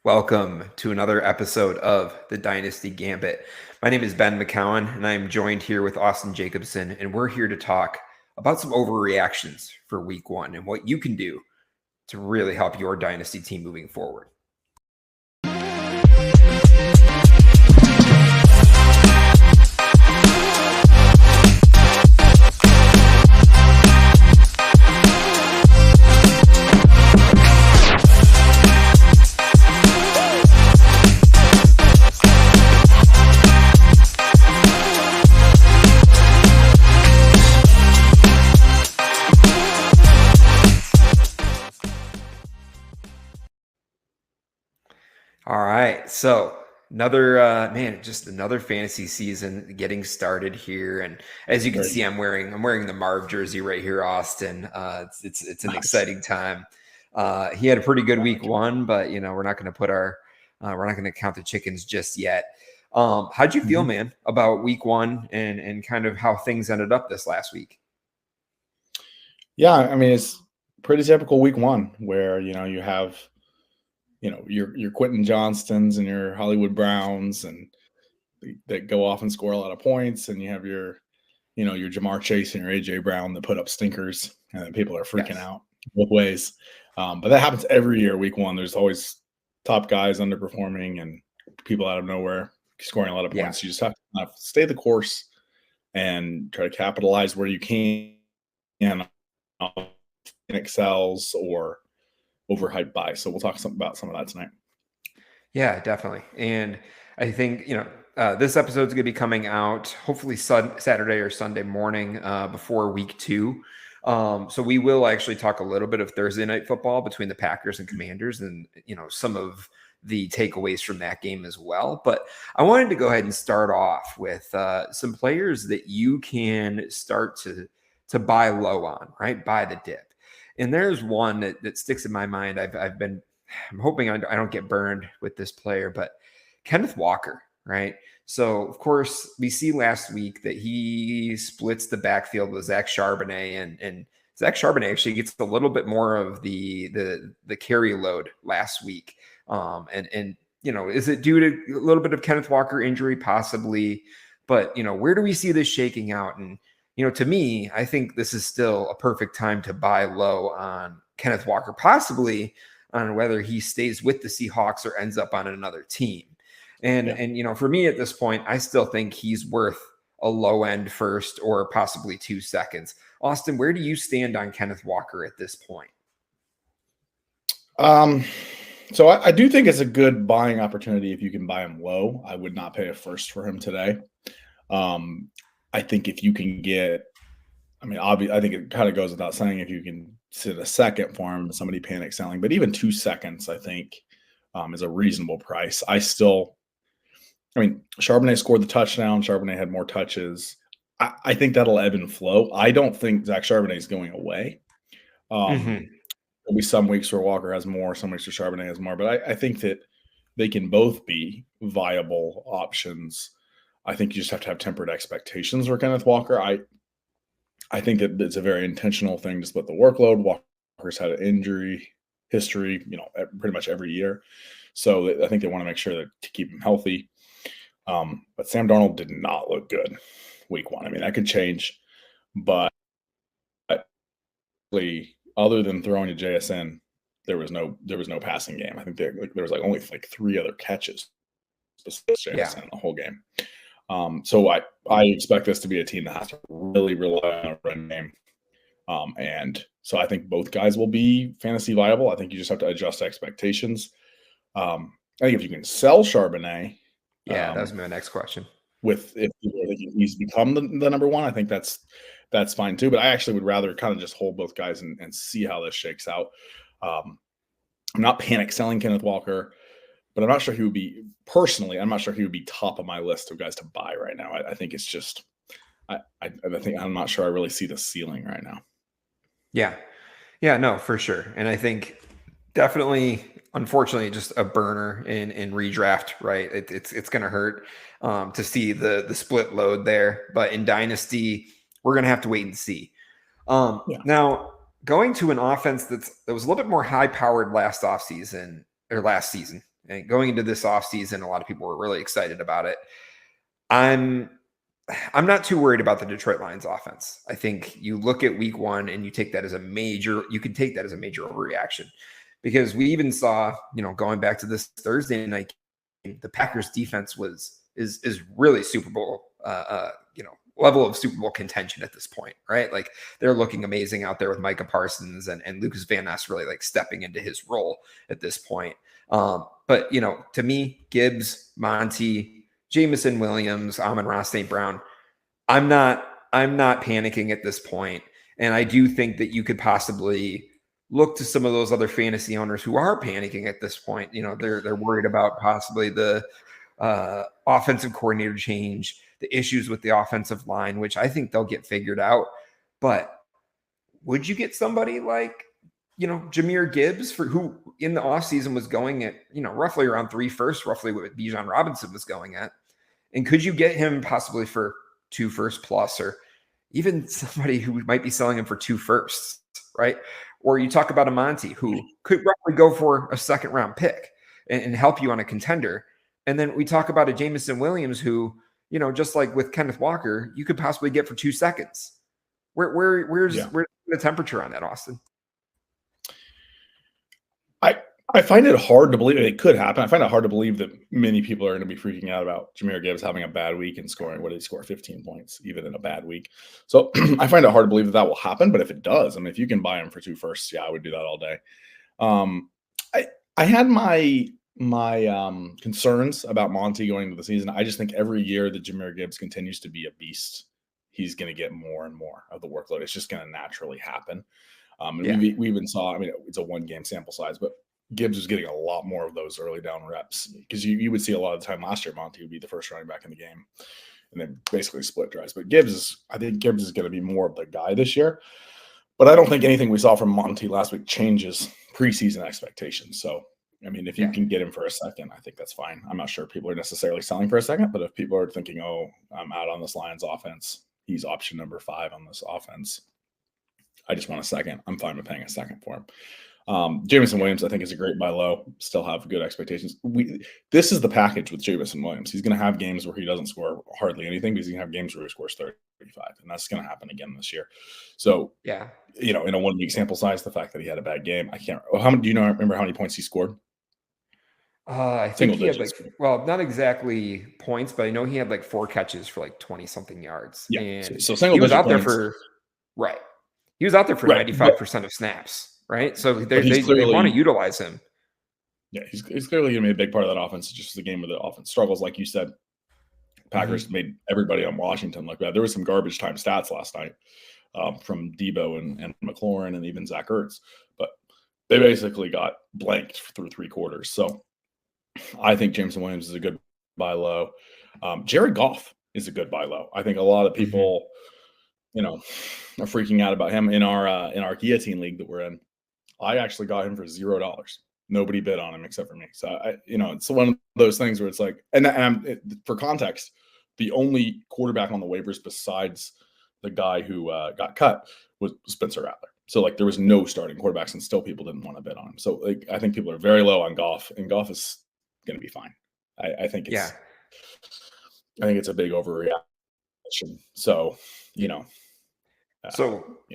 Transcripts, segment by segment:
Welcome to another episode of the Dynasty Gambit. My name is Ben McCowan, and I'm joined here with Austin Jacobson, and we're here to talk about some overreactions for week one and what you can do to really help your Dynasty team moving forward. All right, so another fantasy season getting started here, and as you can see, I'm wearing the Marv jersey right here, Austin. It's an exciting time. He had a pretty good week one, but we're not going to count the chickens just yet. How'd you feel, man, about week one and kind of how things ended up this last week? Yeah, I mean, it's pretty typical week one where you have your Quentin Johnstons and your Hollywood Browns and that go off and score a lot of points, and you have your Ja'Marr Chase and your AJ Brown that put up stinkers, and then people are freaking out both ways. But that happens every year. Week one, there's always top guys underperforming and people out of nowhere scoring a lot of points. You just have to stay the course and try to capitalize where you can on excels or overhyped buy. So we'll talk about some of that tonight. Yeah, definitely. And I think, this episode is going to be coming out hopefully Saturday or Sunday morning before week two. So we will actually talk a little bit of Thursday night football between the Packers and Commanders and, some of the takeaways from that game as well. But I wanted to go ahead and start off with some players that you can start to buy low on, right? Buy the dip. And there's one that sticks in my mind. I'm hoping I don't get burned with this player, but Kenneth Walker, right? So, of course, we see last week that he splits the backfield with Zach Charbonnet, and Zach Charbonnet actually gets a little bit more of the carry load last week. Is it due to a little bit of Kenneth Walker injury? Possibly. But, where do we see this shaking out? And to me, I think this is still a perfect time to buy low on Kenneth Walker, possibly on whether he stays with the Seahawks or ends up on another team. And for me at this point, I still think he's worth a low end first or possibly 2 seconds. Austin, where do you stand on Kenneth Walker at this point? So I do think it's a good buying opportunity if you can buy him low. I would not pay a first for him today. I think if you can get, I think it kind of goes without saying if you can sit a second for him, somebody panic selling, but even 2 seconds, I think, is a reasonable price. Charbonnet scored the touchdown. Charbonnet had more touches. I think that'll ebb and flow. I don't think Zach Charbonnet is going away. There'll be some weeks where Walker has more, some weeks where Charbonnet has more, but I think that they can both be viable options. I think you just have to have tempered expectations for Kenneth Walker. I think that it's a very intentional thing to split the workload. Walker's had an injury history, pretty much every year. So I think they want to make sure to keep him healthy. But Sam Darnold did not look good week one. That could change, but other than throwing to JSN, there was no passing game. I think there was only 3 other catches besides JSN in the whole game. So I expect this to be a team that has to really rely on a run game. And so I think both guys will be fantasy viable. I think you just have to adjust expectations. I think if you can sell Charbonnet. That was my next question. If he's become the number one, I think that's fine too. But I actually would rather kind of just hold both guys and see how this shakes out. I'm not panic selling Kenneth Walker, but I'm not sure he would be top of my list of guys to buy right now. I think it's just, I'm not sure I really see the ceiling right now. Yeah, no, for sure. And I think definitely, unfortunately, just a burner in redraft, right? It's going to hurt to see the split load there. But in Dynasty, we're going to have to wait and see. Now, going to an offense that was a little bit more high-powered last season, And going into this offseason, a lot of people were really excited about it. I'm not too worried about the Detroit Lions offense. I think you look at week one and you take that as a major overreaction, because we even saw, going back to this Thursday night game, the Packers defense is really Super Bowl, level of Super Bowl contention at this point, right? Like they're looking amazing out there with Micah Parsons and Lucas Van Ness really like stepping into his role at this point. But to me, Gibbs, Monty, Jameson Williams, Amon-Ra St. Brown, I'm not panicking at this point. And I do think that you could possibly look to some of those other fantasy owners who are panicking at this point. They're worried about possibly the offensive coordinator change, the issues with the offensive line, which I think they'll get figured out. But would you get somebody like, Jahmyr Gibbs, for who in the offseason was going at, roughly around 3 firsts, roughly what Bijan Robinson was going at? And could you get him possibly for 2 first plus, or even somebody who might be selling him for 2 firsts, right? Or you talk about a Monty who could roughly go for a second round pick and help you on a contender. And then we talk about a Jameson Williams who, just like with Kenneth Walker, you could possibly get for 2 seconds. Where's the temperature on that, Austin? I find it hard to believe it could happen. I find it hard to believe that many people are going to be freaking out about Jahmyr Gibbs having a bad week and scoring. What did he score? 15 points, even in a bad week. So I find it hard to believe that will happen. But if it does, if you can buy him for 2 firsts, I would do that all day. I had my concerns about Monty going into the season. I just think every year that Jahmyr Gibbs continues to be a beast, he's going to get more and more of the workload. It's just going to naturally happen. We even saw, it's a 1-game sample size, but Gibbs was getting a lot more of those early down reps, because you would see a lot of the time last year Monty would be the first running back in the game and then basically split drives. But I think Gibbs is going to be more of the guy this year. But I don't think anything we saw from Monty last week changes preseason expectations. So, if you can get him for a second, I think that's fine. I'm not sure people are necessarily selling for a second, but if people are thinking, I'm out on this Lions offense, he's option number 5 on this offense, I just want a second, I'm fine with paying a second for him. Jameson Williams, I think, is a great buy low. Still have good expectations. This is the package with Jameson Williams. He's going to have games where he doesn't score hardly anything, because he's going to have games where he scores 35, and that's going to happen again this year. So, in a 1-week sample size, the fact that he had a bad game, I can't. Do you remember how many points he scored? I think he had not exactly points, but I know he had 4 catches for 20 something yards. Yeah, and so single he was digit out there points. He was out there for 95% of snaps. Right. So they want to utilize him. Yeah, he's clearly going to be a big part of that offense. It's just the game where the offense struggles. Like you said, Packers made everybody on Washington look bad. There was some garbage time stats last night from Debo and McLaurin and even Zach Ertz. But they basically got blanked through 3 quarters. So I think Jameson Williams is a good buy low. Jared Goff is a good buy low. I think a lot of people, are freaking out about him in our guillotine league that we're in. I actually got him for $0. Nobody bid on him except for me. So it's one of those things where it's like, and for context, the only quarterback on the waivers besides the guy who got cut was Spencer Rattler. So there was no starting quarterbacks, and still people didn't want to bid on him. So I think people are very low on Goff, and Goff is going to be fine. I think it's a big overreaction. So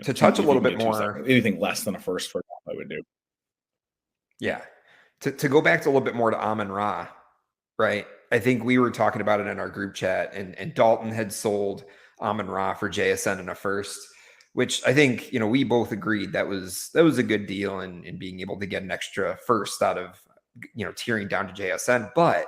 to touch a little bit more, anything less than a first for Goff, I would do. Yeah. To go back to a little bit more to Amon-Ra, right? I think we were talking about it in our group chat, and Dalton had sold Amon-Ra for JSN in a first, which I think, we both agreed that was a good deal, and being able to get an extra first out of, tearing down to JSN. But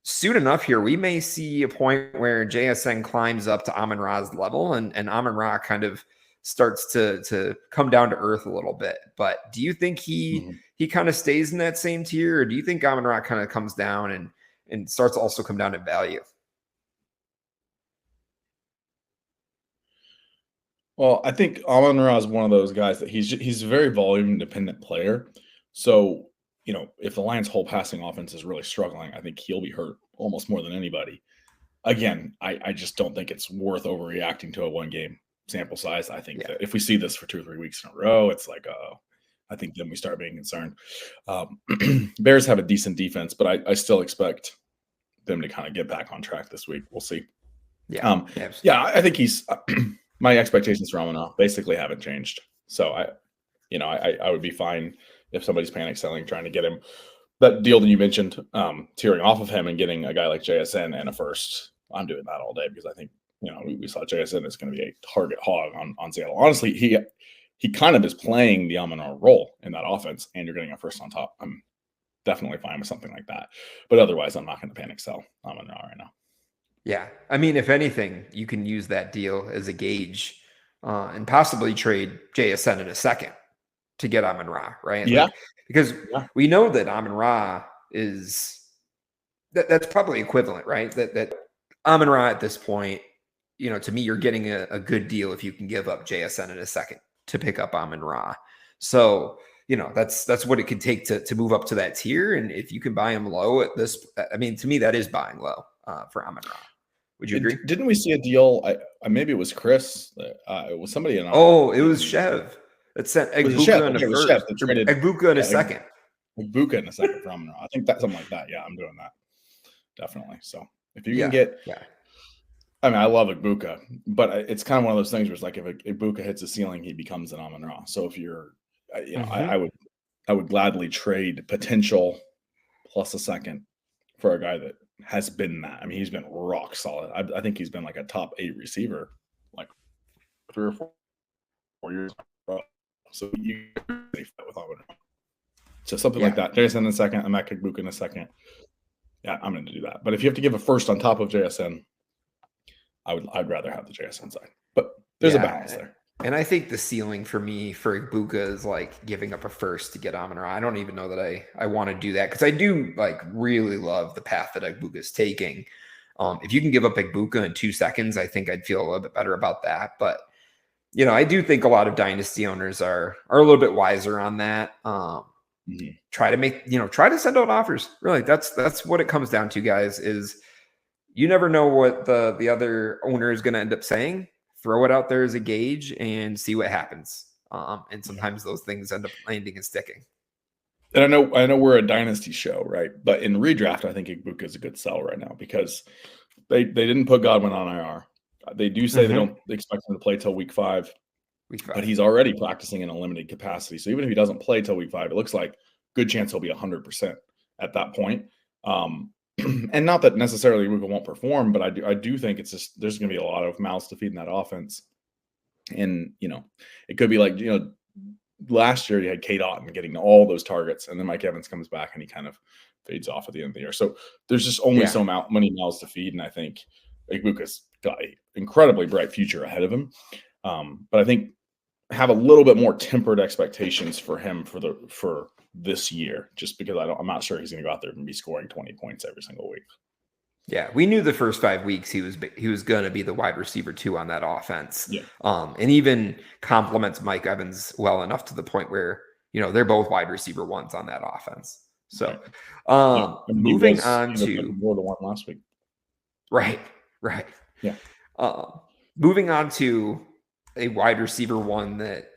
soon enough here, we may see a point where JSN climbs up to Amon-Ra's level, and Amon-Ra kind of starts to come down to earth a little bit. But do you think he kind of stays in that same tier, or do you think Amon-Ra kind of comes down and starts to also come down in value? Well, I think Amon-Ra is one of those guys that he's a very volume dependent player. So, if the Lions' whole passing offense is really struggling, I think he'll be hurt almost more than anybody. Again, I just don't think it's worth overreacting to a 1-game sample size. I think that if we see this for 2 or 3 weeks in a row, it's like, I think then we start being concerned. Bears have a decent defense, but I still expect them to kind of get back on track this week. We'll see. Yeah. Yeah, I think he's my expectations for Amon-Ra basically haven't changed. So I would be fine if somebody's panic selling, trying to get him that deal that you mentioned, tearing off of him and getting a guy like JSN and a first. I'm doing that all day because I think we saw JSN is going to be a target hog on Seattle. Honestly, he kind of is playing the Amon-Ra role in that offense, and you're getting a first on top. I'm definitely fine with something like that, but otherwise, I'm not going to panic sell Amon-Ra right now. Yeah, I mean, if anything, you can use that deal as a gauge and possibly trade JSN in a second to get Amon-Ra, right? Yeah, because we know that Amon-Ra is that's probably equivalent, right? That Amon-Ra at this point, to me, you're getting a good deal if you can give up JSN in a second to pick up Amon-Ra. So that's what it could take to move up to that tier. And if you can buy him low at this, I mean, to me, that is buying low for Amon-Ra. Would you agree? Didn't we see a deal? Maybe it was Chris. It was somebody in our. Oh, it was Chev. It sent Egbuka in a first. Egbuka in a second. Egbuka in a second for Amon-Ra. I think that's something like that. Yeah, I'm doing that. Definitely. So if you can get. Yeah. I mean, I love Egbuka, but it's kind of one of those things where it's like if Egbuka hits the ceiling, he becomes an Amon-Ra. So if you're, I would gladly trade potential plus a second for a guy that has been that. I mean, he's been rock solid. I think he's been like a top 8 receiver, like 3 or 4 years. So you with Amon-Ra. So something like that. JSN in a second, Emeka Egbuka in a second. Yeah, I'm going to do that. But if you have to give a first on top of JSN, I'd rather have the JSN side. But there's a balance there. And I think the ceiling for me for Egbuka is like giving up a first to get Amon-Ra. I don't even know that I want to do that because I do really love the path that Egbuka is taking. If you can give up Egbuka in 2 seconds, I think I'd feel a little bit better about that. But I do think a lot of dynasty owners are a little bit wiser on that. Try to send out offers. Really, that's what it comes down to, guys. Is you never know what the other owner is going to end up saying. Throw it out there as a gauge and see what happens. And sometimes those things end up landing and sticking. And I know we're a dynasty show, right? But in redraft, I think Egbuka is a good sell right now because they didn't put Godwin on IR. They do say they don't expect him to play till week 5. But he's already practicing in a limited capacity. So even if he doesn't play till week 5, it looks like good chance he'll be 100% at that point. And not that necessarily Egbuka won't perform, but I do think it's just there's going to be a lot of mouths to feed in that offense. And, it could be like, last year you had K. Dotton getting all those targets, and then Mike Evans comes back and he kind of fades off at the end of the year. So there's just only so many mouths to feed, and I think Egbuka's got an incredibly bright future ahead of him. But I think have a little bit more tempered expectations for him for this year, just because I'm not sure he's going to go out there and be scoring 20 points every single week. Yeah, we knew the first 5 weeks he was going to be the wide receiver 2 on that offense. Yeah. And even complements Mike Evans well enough to the point where they're both wide receiver 1s on that offense. So, moving on to more than one last week. Right. Yeah. Moving on to a wide receiver 1 that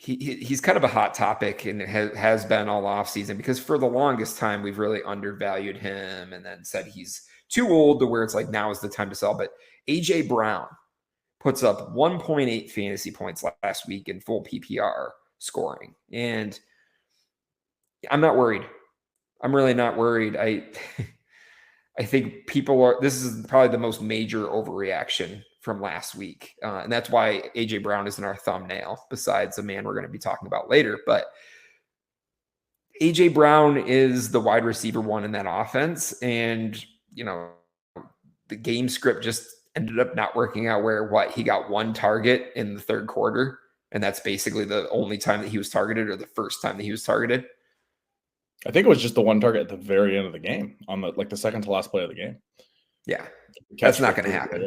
he's kind of a hot topic and has been all off season because for the longest time we've really undervalued him and then said he's too old to where it's like now is the time to sell. But AJ Brown puts up 1.8 fantasy points last week in full PPR scoring, and I'm not worried. I'm really not worried. I think this is probably the most major overreaction from last week. And that's why AJ Brown is in our thumbnail, besides a man we're going to be talking about later. But AJ Brown is the wide receiver 1 in that offense. And, the game script just ended up not working out where he got 1 target in the 3rd quarter. And that's basically the only time that he was targeted, or the first time that he was targeted. I think it was just the 1 target at the very end of the game on the second to last play of the game. Yeah. That's not going to happen.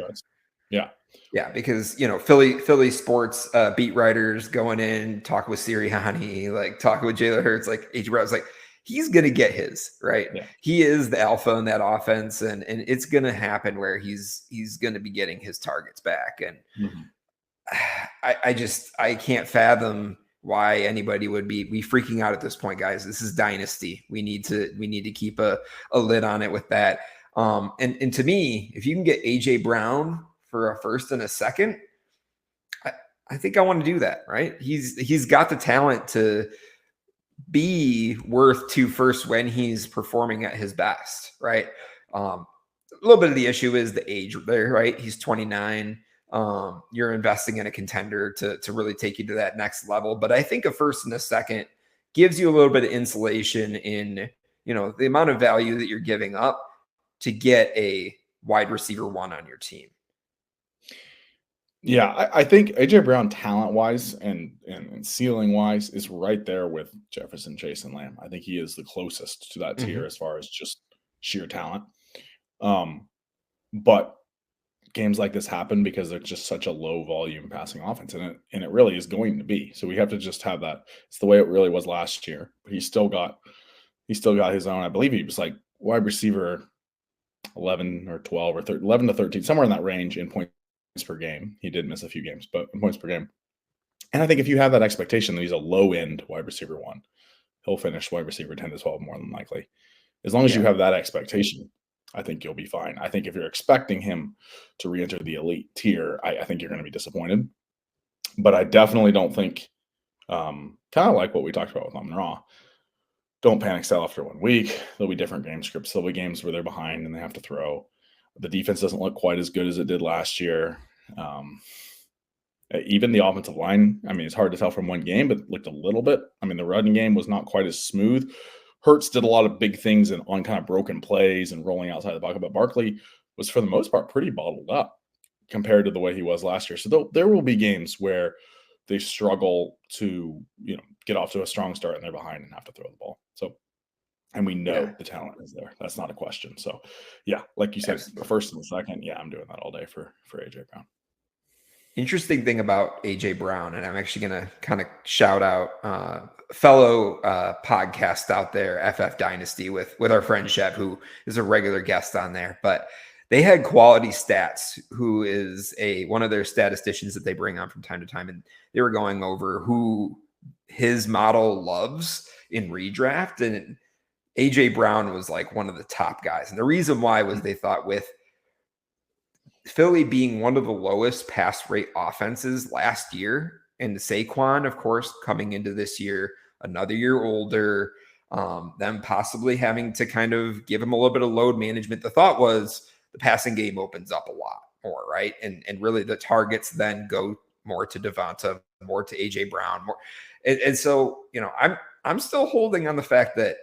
Yeah, because Philly sports beat writers going in, talking with Sirianni, talking with Jalen Hurts, AJ Brown's he's gonna get his right. Yeah. He is the alpha in that offense, and it's gonna happen where he's gonna be getting his targets back. And I can't fathom why anybody would be freaking out at this point, guys. This is dynasty. We need to keep a lid on it with that. And to me, if you can get AJ Brown for a first and a second, I think I want to do that, right? He's got the talent to be worth 2 firsts when he's performing at his best, right? A little bit of the issue is the age there, right? He's 29. You're investing in a contender to really take you to that next level. But I think a first and a second gives you a little bit of insulation in, the amount of value that you're giving up to get a wide receiver 1 on your team. Yeah, I think AJ Brown, talent wise and ceiling wise, is right there with Jefferson, Chase, and Lamb. I think he is the closest to that tier as far as just sheer talent. But games like this happen because they're just such a low volume passing offense, and it really is going to be. So we have to just have that. It's the way it really was last year. But he still got his own. I believe he was like wide receiver 11 or 12 or 11 to 13, somewhere in that range in points per game. He did miss a few games, but in points per game. And I think if you have that expectation that he's a low end wide receiver 1, he'll finish wide receiver 10 to 12 more than likely. As long as you have that expectation, I think you'll be fine. I think if you're expecting him to re-enter the elite tier, I think you're going to be disappointed. But I definitely don't think, kind of like what we talked about with Amon-Ra, don't panic sell after 1 week. There'll be different game scripts. There'll be games where they're behind and they have to throw. The defense doesn't look quite as good as it did last year. Even the offensive line, I mean, it's hard to tell from 1 game, but it looked a little bit. I mean, the running game was not quite as smooth. Hurts did a lot of big things on kind of broken plays and rolling outside the pocket, but Barkley was, for the most part, pretty bottled up compared to the way he was last year. So there will be games where they struggle to, get off to a strong start and they're behind and have to throw the ball. So, and we know the talent is there. That's not a question. So, yeah, like you said, the first and the second, I'm doing that all day for AJ Brown. Interesting thing about AJ Brown, and I'm actually going to kind of shout out fellow podcast out there, FF Dynasty, with our friend Chev, who is a regular guest on there. But they had Quality Stats, who is one of their statisticians that they bring on from time to time, and they were going over who his model loves in redraft, and AJ Brown was like one of the top guys. And the reason why was they thought with Philly being one of the lowest pass rate offenses last year, and Saquon, of course, coming into this year, another year older, them possibly having to kind of give him a little bit of load management. The thought was the passing game opens up a lot more, right? And really the targets then go more to Devonta, more to AJ Brown, more. And so, I'm still holding on the fact that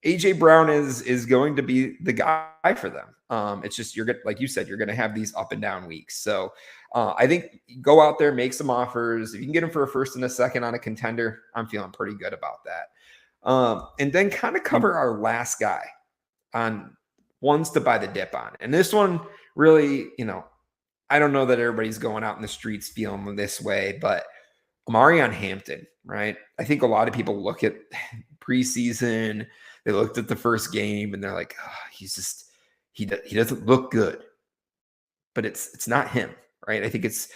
AJ Brown is going to be the guy for them. It's just, you're gonna, like you said, you're going to have these up and down weeks. So I think go out there, make some offers. If you can get him for a first and a second on a contender, I'm feeling pretty good about that. And then kind of cover our last guy on ones to buy the dip on. And this one really, I don't know that everybody's going out in the streets feeling this way, but Omarion Hampton, right? I think a lot of people look at preseason, they looked at the first game and they're like, oh, he doesn't look good, but it's not him, right? I think it's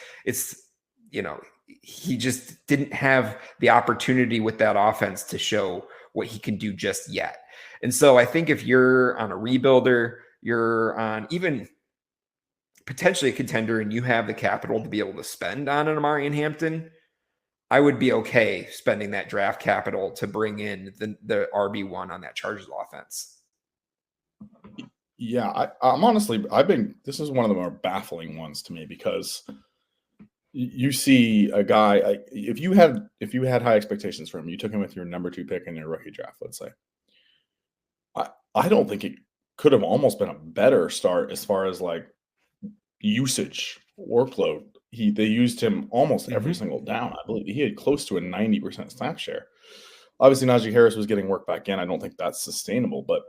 he just didn't have the opportunity with that offense to show what he can do just yet. And so I think if you're on a rebuilder, you're on even potentially a contender, and you have the capital to be able to spend on an Omarion Hampton, I would be okay spending that draft capital to bring in the RB1 on that Chargers offense. Yeah, I'm honestly, this is one of the more baffling ones to me, because you see a guy, if you had high expectations for him, you took him with your number 2 pick in your rookie draft, let's say. I don't think it could have almost been a better start as far as like usage, workload. They used him almost every single down. I believe he had close to a 90% snap share. Obviously, Najee Harris was getting work back in. I don't think that's sustainable, but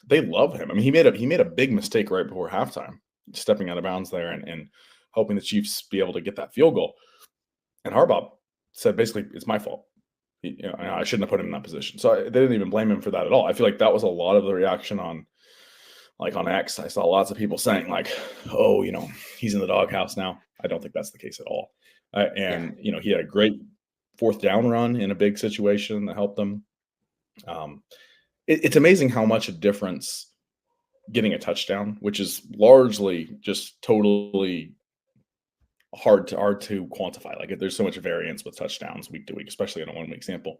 they love him. I mean, he made a big mistake right before halftime, stepping out of bounds there and hoping the Chiefs be able to get that field goal. And Harbaugh said, basically, it's my fault. I shouldn't have put him in that position. So they didn't even blame him for that at all. I feel like that was a lot of the reaction on X. I saw lots of people saying like, oh, he's in the doghouse now. I don't think that's the case at all. And he had a great fourth down run in a big situation that helped them. It's amazing how much a difference getting a touchdown, which is largely just totally hard to quantify. Like, there's so much variance with touchdowns week to week, especially in a 1 week sample.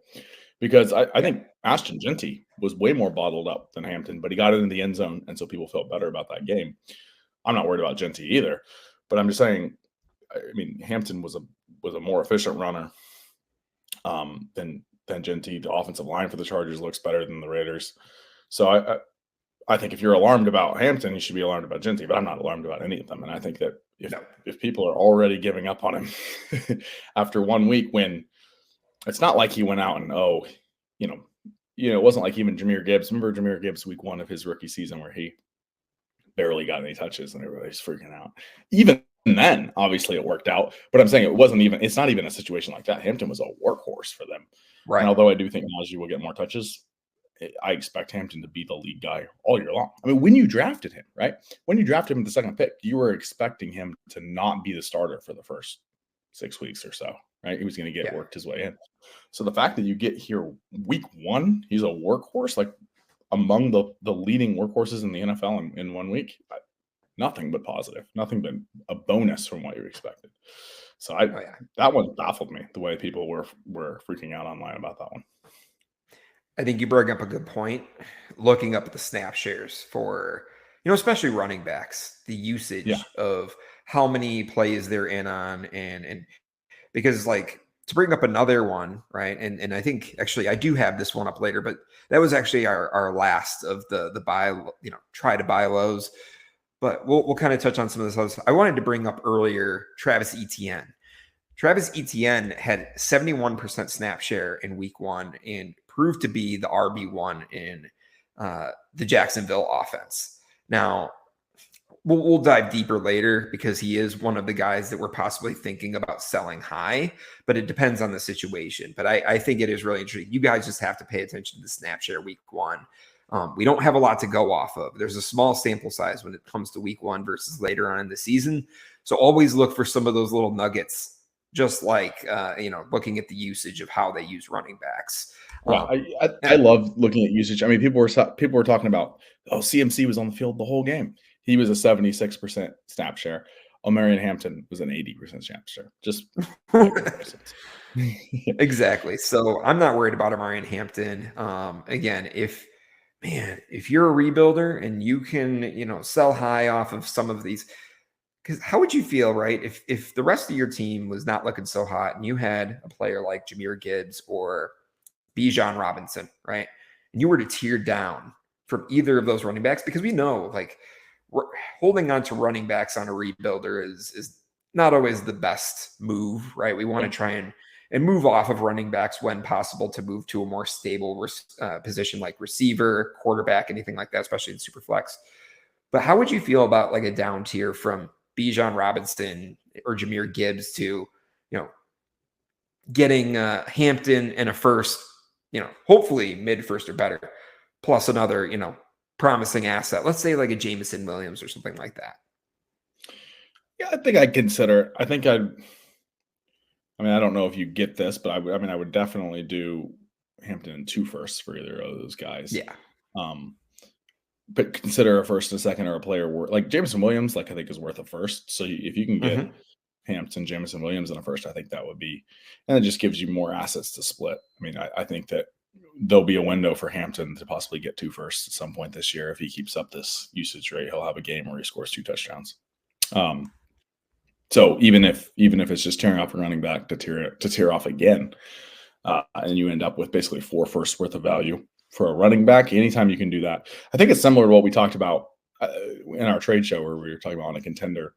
Because I think Ashton Genty was way more bottled up than Hampton, but he got it in the end zone, and so people felt better about that game. I'm not worried about Genty either, but I'm just saying, I mean, Hampton was a more efficient runner than Genty. The offensive line for the Chargers looks better than the Raiders. So I think if you're alarmed about Hampton, you should be alarmed about Genty, but I'm not alarmed about any of them. And I think that if people are already giving up on him after 1 week, when it's not like he went out and it wasn't like even Jahmyr Gibbs. Remember Jahmyr Gibbs week 1 of his rookie season where he barely got any touches and everybody's freaking out. Even then, obviously it worked out, but I'm saying it's not even a situation like that. Hampton was a workhorse for them. Right. And although I do think Najee will get more touches, I expect Hampton to be the lead guy all year long. I mean, when you drafted him, right? When you drafted him at the second pick, you were expecting him to not be the starter for the first 6 weeks or so, right? He was going to get worked his way in. So the fact that you get here week 1, he's a workhorse, like among the leading workhorses in the NFL in 1 week, nothing but positive, nothing but a bonus from what you expected. So that one baffled me, the way people were freaking out online about that one. I think you bring up a good point. Looking up at the snap shares for, especially running backs, the usage of how many plays they're in on, and because, like, to bring up another one, right? And I think actually I do have this one up later, but that was actually our last of the buy, try to buy lows. But we'll kind of touch on some of this. I wanted to bring up earlier Travis Etienne. Travis Etienne had 71% snap share in week 1 and proved to be the RB1 in the Jacksonville offense. Now, we'll dive deeper later because he is one of the guys that we're possibly thinking about selling high, but it depends on the situation. But I think it is really interesting. You guys just have to pay attention to the snap share week 1. We don't have a lot to go off of. There's a small sample size when it comes to week 1 versus later on in the season. So always look for some of those little nuggets, just like, looking at the usage of how they use running backs. I love looking at usage. I mean, people were talking about, CMC was on the field the whole game. He was a 76% snap share. Omarion Hampton was an 80% snap share. Just exactly. So I'm not worried about Omarion Hampton. Again, if you're a rebuilder and you can, sell high off of some of these, because how would you feel, right? If the rest of your team was not looking so hot and you had a player like Jahmyr Gibbs or Bijan Robinson, right? And you were to tear down from either of those running backs, because we know, like, holding on to running backs on a rebuilder is not always the best move, right? We want to try and move off of running backs when possible to move to a more stable position like receiver, quarterback, anything like that, especially in super flex. But how would you feel about like a down tier from Bijan Robinson or Jahmyr Gibbs to, getting Hampton and a first, hopefully mid first or better, plus another, promising asset. Let's say like a Jameson Williams or something like that. Yeah, I think I'd consider. I don't know if you get this, but I would definitely do Hampton and 2 firsts for either of those guys. Yeah. But consider a first, a second, or a player like Jameson Williams, like, I think is worth a first. So if you can get Hampton, Jameson Williams in a first, I think that would be, and it just gives you more assets to split. I mean, I think that there'll be a window for Hampton to possibly get 2 firsts at some point this year. If he keeps up this usage rate, he'll have a game where he scores 2 touchdowns. So even if it's just tearing off a running back to tear off again, and you end up with basically 4 firsts worth of value for a running back, anytime you can do that. I think it's similar to what we talked about in our trade show where we were talking about on a contender.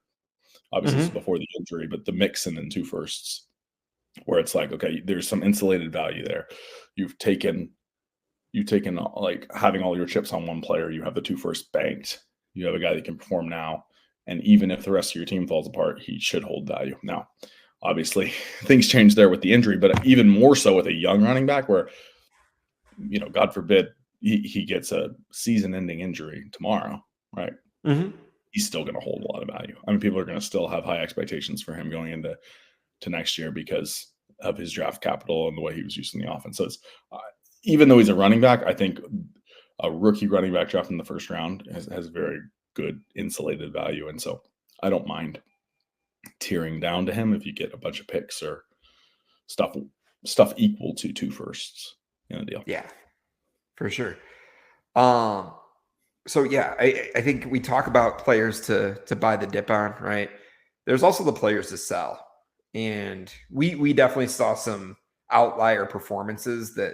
Obviously, this is before the injury, but the Mixon and 2 firsts, where it's like, okay, there's some insulated value there. You've taken like having all your chips on one player. You have the 2 firsts banked. You have a guy that can perform now. And even if the rest of your team falls apart, he should hold value. Now, obviously, things change there with the injury, but even more so with a young running back where, God forbid, he gets a season-ending injury tomorrow, right? He's still going to hold a lot of value. I mean, people are going to still have high expectations for him going into to next year because of his draft capital and the way he was using the offense. So it's, even though he's a running back, I think a rookie running back draft in the first round has very good insulated value. And so I don't mind tearing down to him if you get a bunch of picks or stuff equal to 2 firsts in a deal. Yeah, for sure. So yeah, I think we talk about players to buy the dip on, right? There's also the players to sell. And we definitely saw some outlier performances that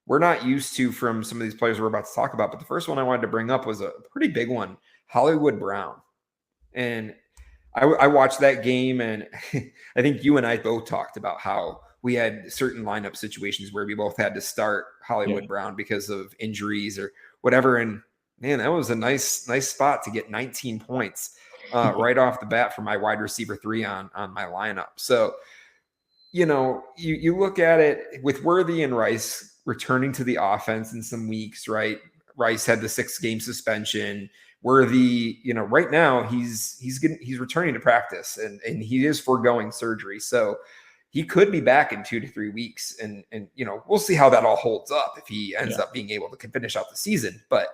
we're not used to from some of these players we're about to talk about. But the first one I wanted to bring up was a pretty big one, Hollywood Brown. And I watched that game, and I think you and I both talked about how we had certain lineup situations where we both had to start Hollywood Brown because of injuries or whatever. And man, that was a nice spot to get 19 points right off the bat for my wide receiver 3 on my lineup. So, you look at it with Worthy and Rice returning to the offense in some weeks, right? Rice had the 6-game suspension. Worthy, right now he's returning to practice and he is foregoing surgery. So he could be back in 2 to 3 weeks. And we'll see how that all holds up if he ends up being able to finish out the season. But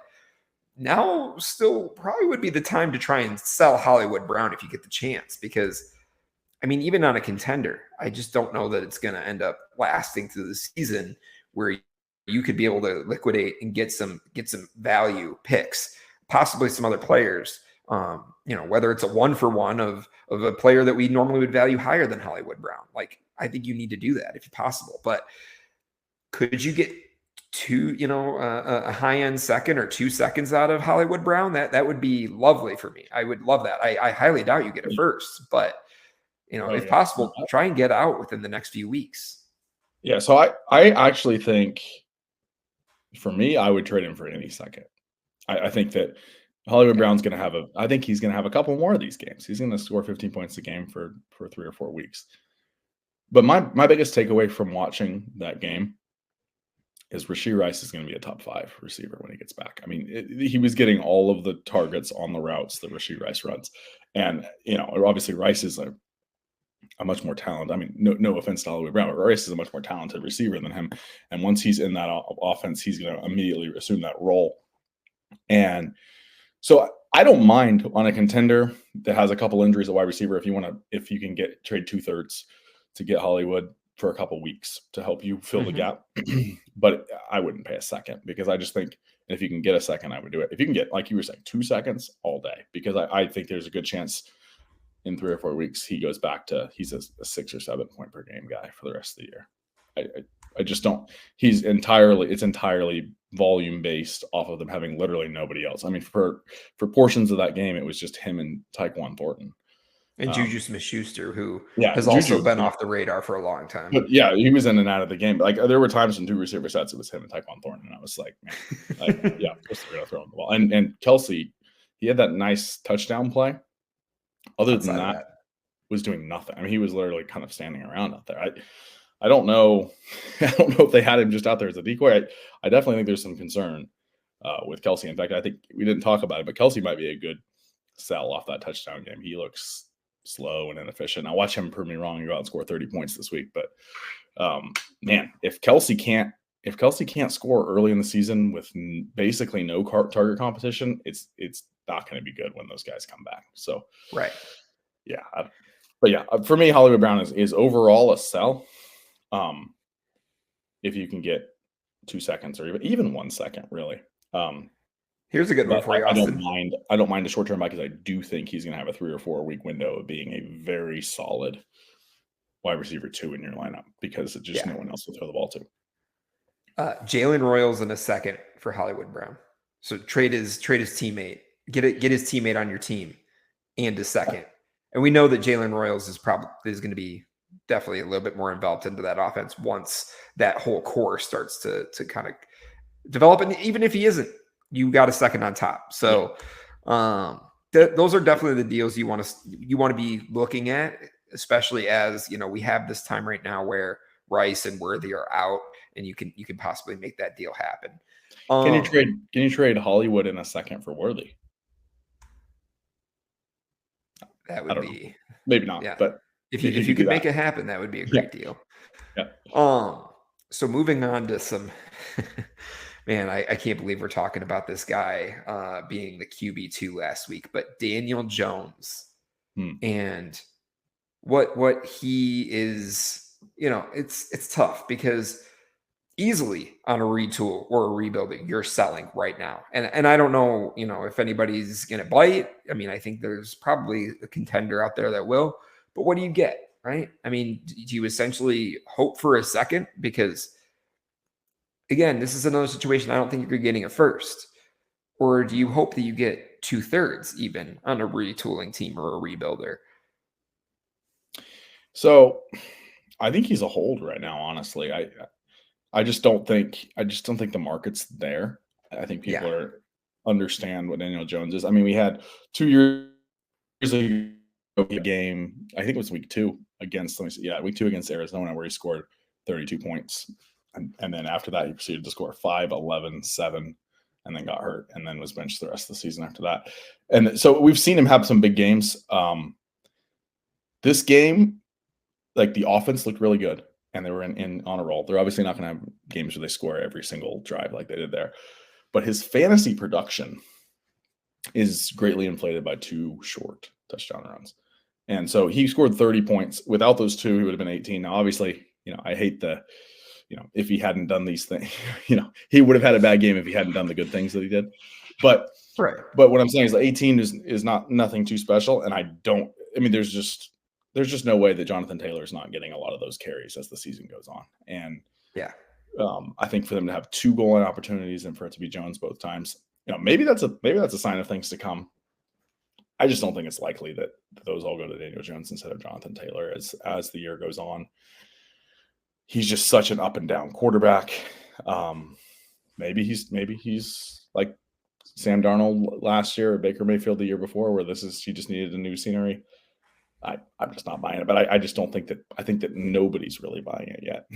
now still probably would be the time to try and sell Hollywood Brown if you get the chance, because even on a contender, I just don't know that it's going to end up lasting through the season where you could be able to liquidate and get some value picks, possibly some other players, whether it's a 1-for-1 of a player that we normally would value higher than Hollywood Brown. Like, I think you need to do that if possible. But could you get a high-end second or 2 seconds out of Hollywood Brown? That would be lovely for me. I would love that. I highly doubt you get a first, but if possible, try and get out within the next few weeks. Yeah. So I actually think, for me, I would trade him for any second. I think that Hollywood Brown's going to have I think he's going to have a couple more of these games. He's going to score 15 points a game for 3 or 4 weeks. But my biggest takeaway from watching that game is Rashee Rice is going to be a top 5 receiver when he gets back. He was getting all of the targets on the routes that Rashee Rice runs. And, obviously Rice is a much more talented. No offense to Hollywood Brown, but Rice is a much more talented receiver than him. And once he's in that offense, he's going to immediately assume that role. And so I don't mind on a contender that has a couple injuries at wide receiver if you can trade 2/3 to get Hollywood for a couple weeks to help you fill the gap. But I wouldn't pay a second, because I just think if you can get a second, I would do it. If you can get, like you were saying, 2 seconds all day, because I think there's a good chance in 3 or 4 weeks he goes back to he's a 6 or 7 point per game guy for the rest of the year. I just don't. It's entirely volume based off of them having literally nobody else. For portions of that game, it was just him and Tyquan Thornton. And Juju Smith-Schuster, who has also been off the radar for a long time. But yeah, he was in and out of the game. Like, there were times in 2 receiver sets, it was him and Tyquan Thornton, and I was like, man, of course they're going to throw him the ball. And Kelsey, he had that nice touchdown play. Other than that, was doing nothing. He was literally kind of standing around out there. I don't know. I don't know if they had him just out there as a decoy. I definitely think there's some concern with Kelsey. In fact, I think we didn't talk about it, but Kelsey might be a good sell off that touchdown game. He looks slow and inefficient. I watch him prove me wrong and go out and score 30 points this week. But man, if Kelsey can't score early in the season with basically no target competition, it's not going to be good when those guys come back. So right, yeah. But yeah, for me, Hollywood Brown is overall a sell. If you can get 2 seconds or even 1 second, really. Here's a good one for you, Austin. I don't mind the short term buy, because I do think he's going to have a 3 or 4 week window of being a very solid wide receiver 2 in your lineup, because it's just no one else will throw the ball to. Jalen Royals in a second for Hollywood Brown. So trade his teammate, get his teammate on your team, and a second. And we know that Jalen Royals is going to be definitely a little bit more involved into that offense once that whole core starts to kind of develop. And even if he isn't, you got a second on top. So those are definitely the deals you want to be looking at, especially as we have this time right now where Rice and Worthy are out, and you can possibly make that deal happen. Can you trade Hollywood in a second for Worthy? That would be maybe not, but If you could make it happen, that would be a Yeah. great deal. Yeah. So moving on to some, man, I can't believe we're talking about this guy being the QB2 last week, but Daniel Jones and what he is, it's tough because easily on a retool or a rebuilding, you're selling right now. And I don't know, if anybody's going to bite. I mean, I think there's probably a contender out there that will, but what do you get, right? I mean, do you essentially hope for a second? Because again, this is another situation. I don't think you're getting a first, or do you hope that you get 2/3 even on a retooling team or a rebuilder? So I think he's a hold right now, honestly. I just don't think the market's there. I think people Yeah. understand what Daniel Jones is. I mean, we had 2 years ago a game, I think it was week 2 against week 2 against Arizona, where he scored 32 points. And then after that, he proceeded to score 5, 11, 7, and then got hurt, and then was benched the rest of the season after that. And so we've seen him have some big games. This game, like, the offense looked really good, and they were in on a roll. They're obviously not going to have games where they score every single drive like they did there. But his fantasy production is greatly inflated by 2 short touchdown runs. And so he scored 30 points. Without those 2, he would have been 18. Now, obviously, I hate if he hadn't done these things, he would have had a bad game if he hadn't done the good things that he did. But what I'm saying is 18 is nothing too special. And there's just no way that Jonathan Taylor is not getting a lot of those carries as the season goes on. And I think for them to have 2 goal line opportunities and for it to be Jones both times, maybe that's a sign of things to come. I just don't think it's likely that those all go to Daniel Jones instead of Jonathan Taylor as the year goes on. He's just such an up and down quarterback. Maybe he's like Sam Darnold last year or Baker Mayfield the year before, where he just needed a new scenery. I'm just not buying it, but I just don't think that. I think that nobody's really buying it yet.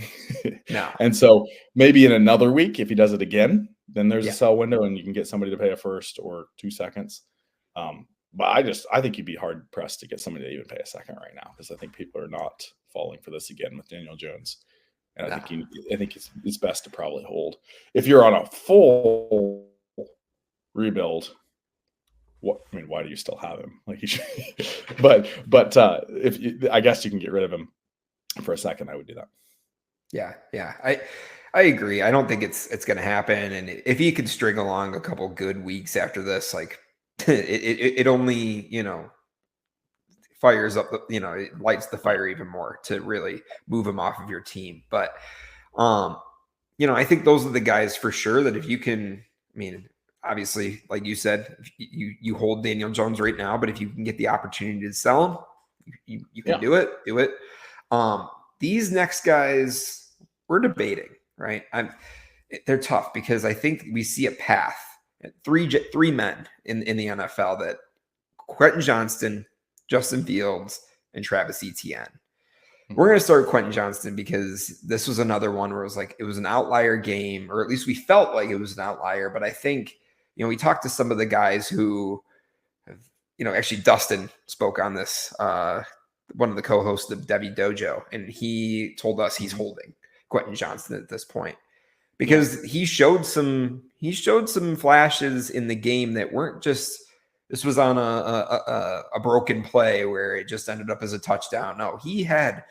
No. And so maybe in another week, if he does it again, then there's a sell window and you can get somebody to pay a first or 2 seconds. But I think you'd be hard pressed to get somebody to even pay a second right now, because I think people are not falling for this again with Daniel Jones. And I think it's best to probably hold. If you're on a full rebuild, why do you still have him? Like, but I guess you can get rid of him for a second. I would do that. Yeah. I agree. I don't think it's going to happen. And if he could string along a couple good weeks after this, like it only, fires up, it lights the fire even more to really move him off of your team. But, I think those are the guys for sure that if you can, obviously, like you said, you hold Daniel Jones right now, but if you can get the opportunity to sell him, you can do it. These next guys, we're debating, right? They're tough because I think we see a path. 3 men in the NFL that Quentin Johnston, Justin Fields, and Travis Etienne. We're going to start Quentin Johnston because this was another one where it was an outlier game, or at least we felt like it was an outlier. But I think, we talked to some of the guys who have, actually Dustin spoke on this, one of the co-hosts of Debbie Dojo, and he told us he's holding Quentin Johnston at this point because he showed some flashes in the game that weren't just, this was on a broken play where it just ended up as a touchdown. No, he had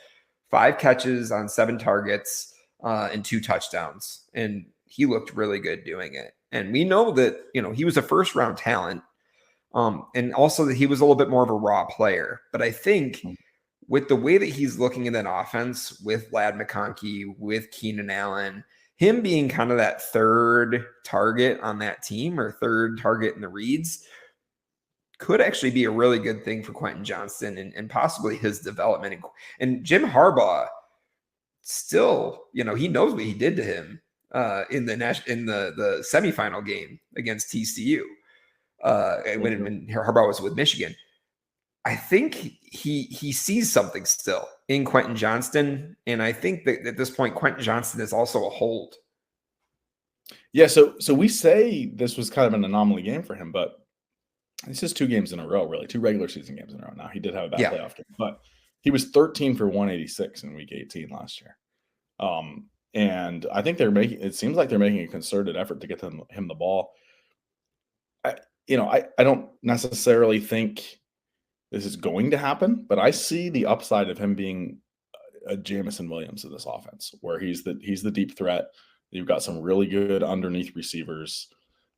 5 catches on 7 targets and 2 touchdowns, and he looked really good doing it. And we know that, he was a first-round talent, and also that he was a little bit more of a raw player. But I think with the way that he's looking at that offense with Lad McConkey, with Keenan Allen, him being kind of that third target on that team or third target in the reads could actually be a really good thing for Quentin Johnston and possibly his development. And Jim Harbaugh still, he knows what he did to him in the semifinal game against TCU when Harbaugh was with Michigan. I think he sees something still in Quentin Johnston, and I think that at this point, Quentin Johnston is also a hold. Yeah, so we say this was kind of an anomaly game for him, but this is 2 games in a row, really, 2 regular season games in a row. Now, he did have a bad playoff game, but He was 13 for 186 in week 18 last year. And I think it seems like they're making a concerted effort to get him the ball. I don't necessarily think this is going to happen, but I see the upside of him being a Jamison Williams of this offense, where he's the deep threat. You've got some really good underneath receivers.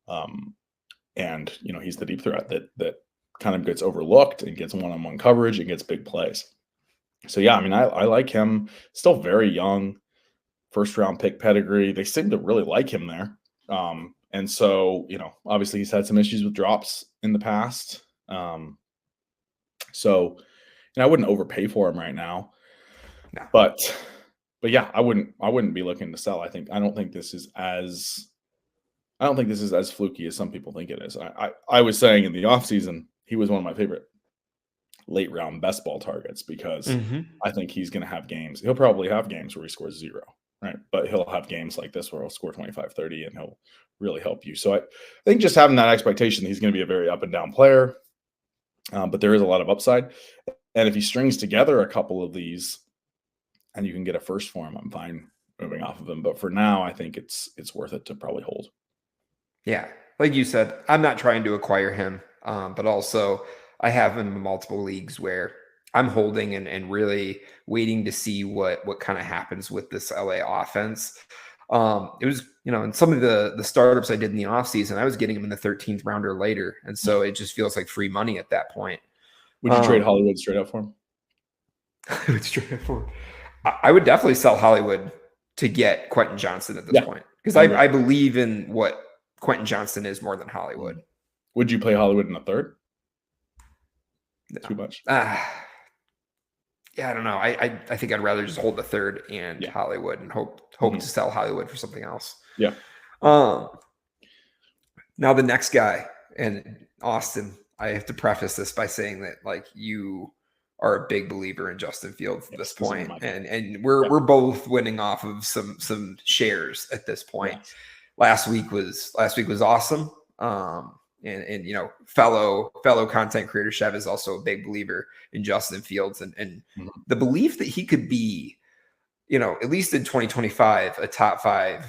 And he's the deep threat that kind of gets overlooked and gets one-on-one coverage and gets big plays. So yeah, I mean, I like him. Still very young, first-round pick pedigree. They seem to really like him there. And so, obviously he's had some issues with drops in the past. So I wouldn't overpay for him right now. No. But yeah, I wouldn't be looking to sell. I don't think this is as fluky as some people think it is. I was saying in the offseason, he was one of my favorite late round best ball targets because I think he's going to have games. He'll probably have games where he scores 0, right? But he'll have games like this where he'll score 25, 30, and he'll really help you. So I think just having that expectation, he's going to be a very up and down player, but there is a lot of upside. And if he strings together a couple of these and you can get a first for him, I'm fine moving off of him. But for now, I think it's worth it to probably hold. Yeah. Like you said, I'm not trying to acquire him, but also I have him in multiple leagues where I'm holding and really waiting to see what kind of happens with this LA offense. It was, in some of the startups I did in the offseason, I was getting him in the 13th round or later. And so it just feels like free money at that point. Would you trade Hollywood straight up for him? I would definitely sell Hollywood to get Quentin Johnston at this point. Because I believe in what Quentin Johnston is more than Hollywood. Would you play Hollywood in the third? No. Too much. Yeah, I don't know. I think I'd rather just hold the third and Hollywood and hope to sell Hollywood for something else. Yeah. Now the next guy, and Austin, I have to preface this by saying that you are a big believer in Justin Fields at this point, and we're both winning off of some shares at this point. Yeah. Last week was awesome. And fellow content creator Chev is also a big believer in Justin Fields and the belief that he could be, at least in 2025, a top 5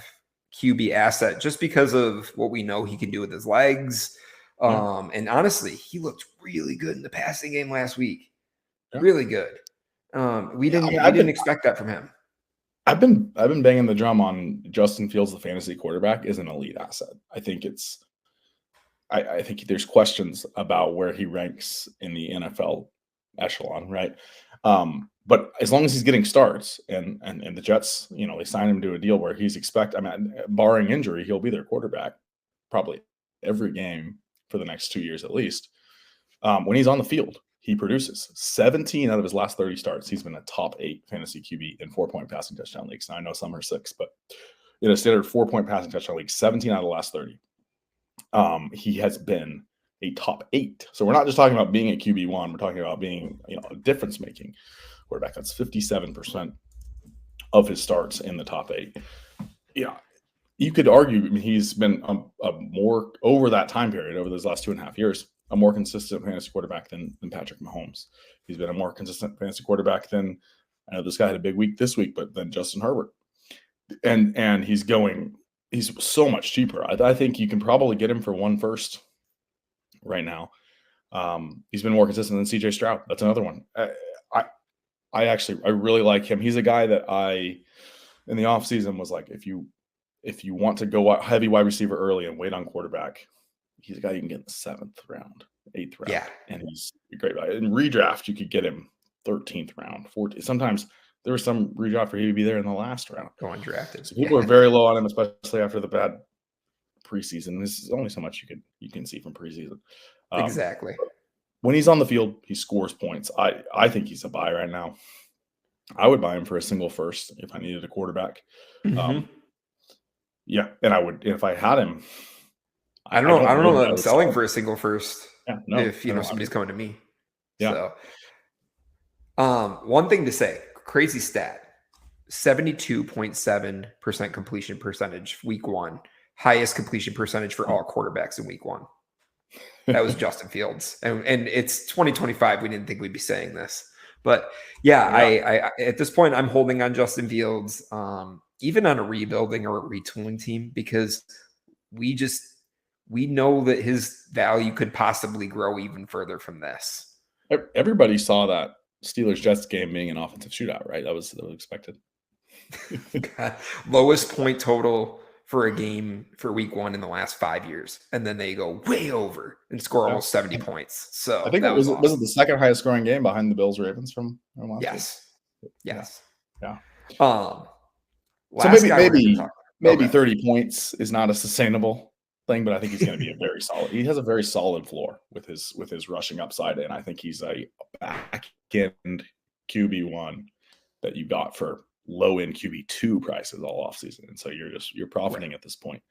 QB asset just because of what we know he can do with his legs. And honestly, he looked really good in the passing game last week. Yeah. Really good. We didn't expect that from him. I've been banging the drum on Justin Fields, the fantasy quarterback, is an elite asset. I think there's questions about where he ranks in the NFL echelon, right? But as long as he's getting starts and the Jets, they signed him to a deal where he's barring injury, he'll be their quarterback probably every game for the next 2 years at least. When he's on the field, he produces 17 out of his last 30 starts. He's been a top 8 fantasy QB in 4-point passing touchdown leagues. Now I know some are 6, but in a standard 4-point passing touchdown league, 17 out of the last 30. He has been a top 8. So we're not just talking about being a QB1. We're talking about being, a difference-making quarterback. That's 57% of his starts in the top 8. Yeah, you could argue he's been a more over that time period, over those last 2.5 years, a more consistent fantasy quarterback than Patrick Mahomes. He's been a more consistent fantasy quarterback than, I know this guy had a big week this week, but than Justin Herbert. And he's so much cheaper. I think you can probably get him for 1 first right now. He's been more consistent than CJ Stroud. That's another one. I really like him. He's a guy that in the offseason was like, if you want to go heavy wide receiver early and wait on quarterback, he's a guy you can get in the 7th round, 8th round. Yeah. And he's a great value. In redraft, you could get him 13th round, 14th. Sometimes there was some redraft where he would be there in the last round. Go undrafted. So people are very low on him, especially after the bad preseason. This is only so much you can see from preseason. Exactly. When he's on the field, he scores points. I think he's a buy right now. I would buy him for a single first if I needed a quarterback. Yeah, and I would if I had him. I don't know that I'm selling for a single first. Yeah, no, if somebody's coming to me. Yeah. So, one thing to say, crazy stat: 72.7% completion percentage week 1, highest completion percentage for all quarterbacks in week 1. That was Justin Fields, and it's 2025. We didn't think we'd be saying this, But yeah, I at this point I'm holding on Justin Fields, even on a rebuilding or a retooling team, because we know that his value could possibly grow even further from this. Everybody saw that Steelers-Jets game being an offensive shootout, right? That was expected. Lowest point total for a game for week 1 in the last 5 years. And then they go way over and score almost 70 points. So I think that was awesome. Was it the second highest scoring game behind the Bills-Ravens from last week? Yes. Yeah. So maybe 30 points is not a sustainable thing, but I think he's going to be he has a very solid floor with his rushing upside, and I think he's a back end QB1 that you got for low end QB2 prices all offseason. And so you're profiting at this point.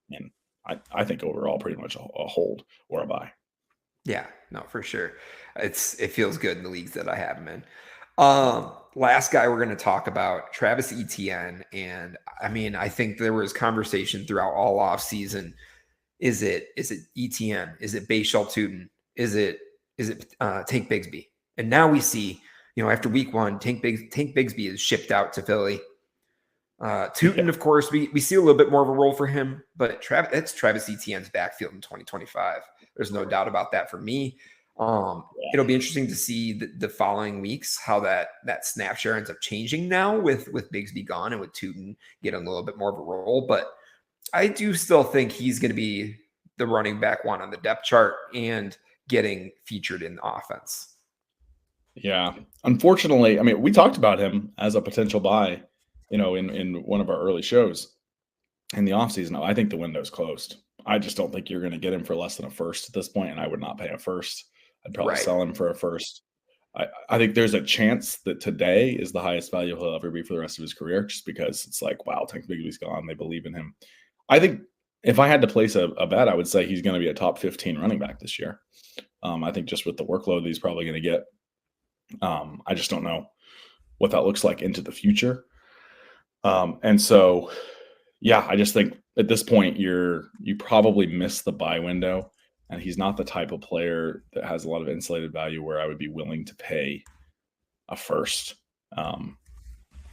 And I think overall pretty much a hold or a buy. Yeah, no, for sure. It feels good in the leagues that I have him in. Last guy we're going to talk about, Travis Etienne. And I mean, I think there was conversation throughout all offseason. Is it Etienne? Is it Bashal Tootin? Is it Tank Bigsby? And now we see, after week 1, Tank Bigsby is shipped out to Philly. Tootin, of course, we see a little bit more of a role for him, but that's Travis Etienne's backfield in 2025. There's no doubt about that for me. It'll be interesting to see the following weeks how that snap share ends up changing now with Bigsby gone and with Tootin getting a little bit more of a role. But I do still think he's going to be the running back 1 on the depth chart and getting featured in the offense. Yeah. Unfortunately, I mean, we talked about him as a potential buy, in one of our early shows in the offseason. I think the window's closed. I just don't think you're going to get him for less than a first at this point, and I would not pay a first. I'd probably sell him for a first. I think there's a chance that today is the highest value he'll ever be for the rest of his career, just because it's like, wow, Tank Bigby's gone. They believe in him. I think if I had to place a bet, I would say he's going to be a top 15 running back this year. I think just with the workload that he's probably going to get. I just don't know what that looks like into the future. And so, yeah, I just think at this point you probably miss the buy window, and he's not the type of player that has a lot of insulated value where I would be willing to pay a first.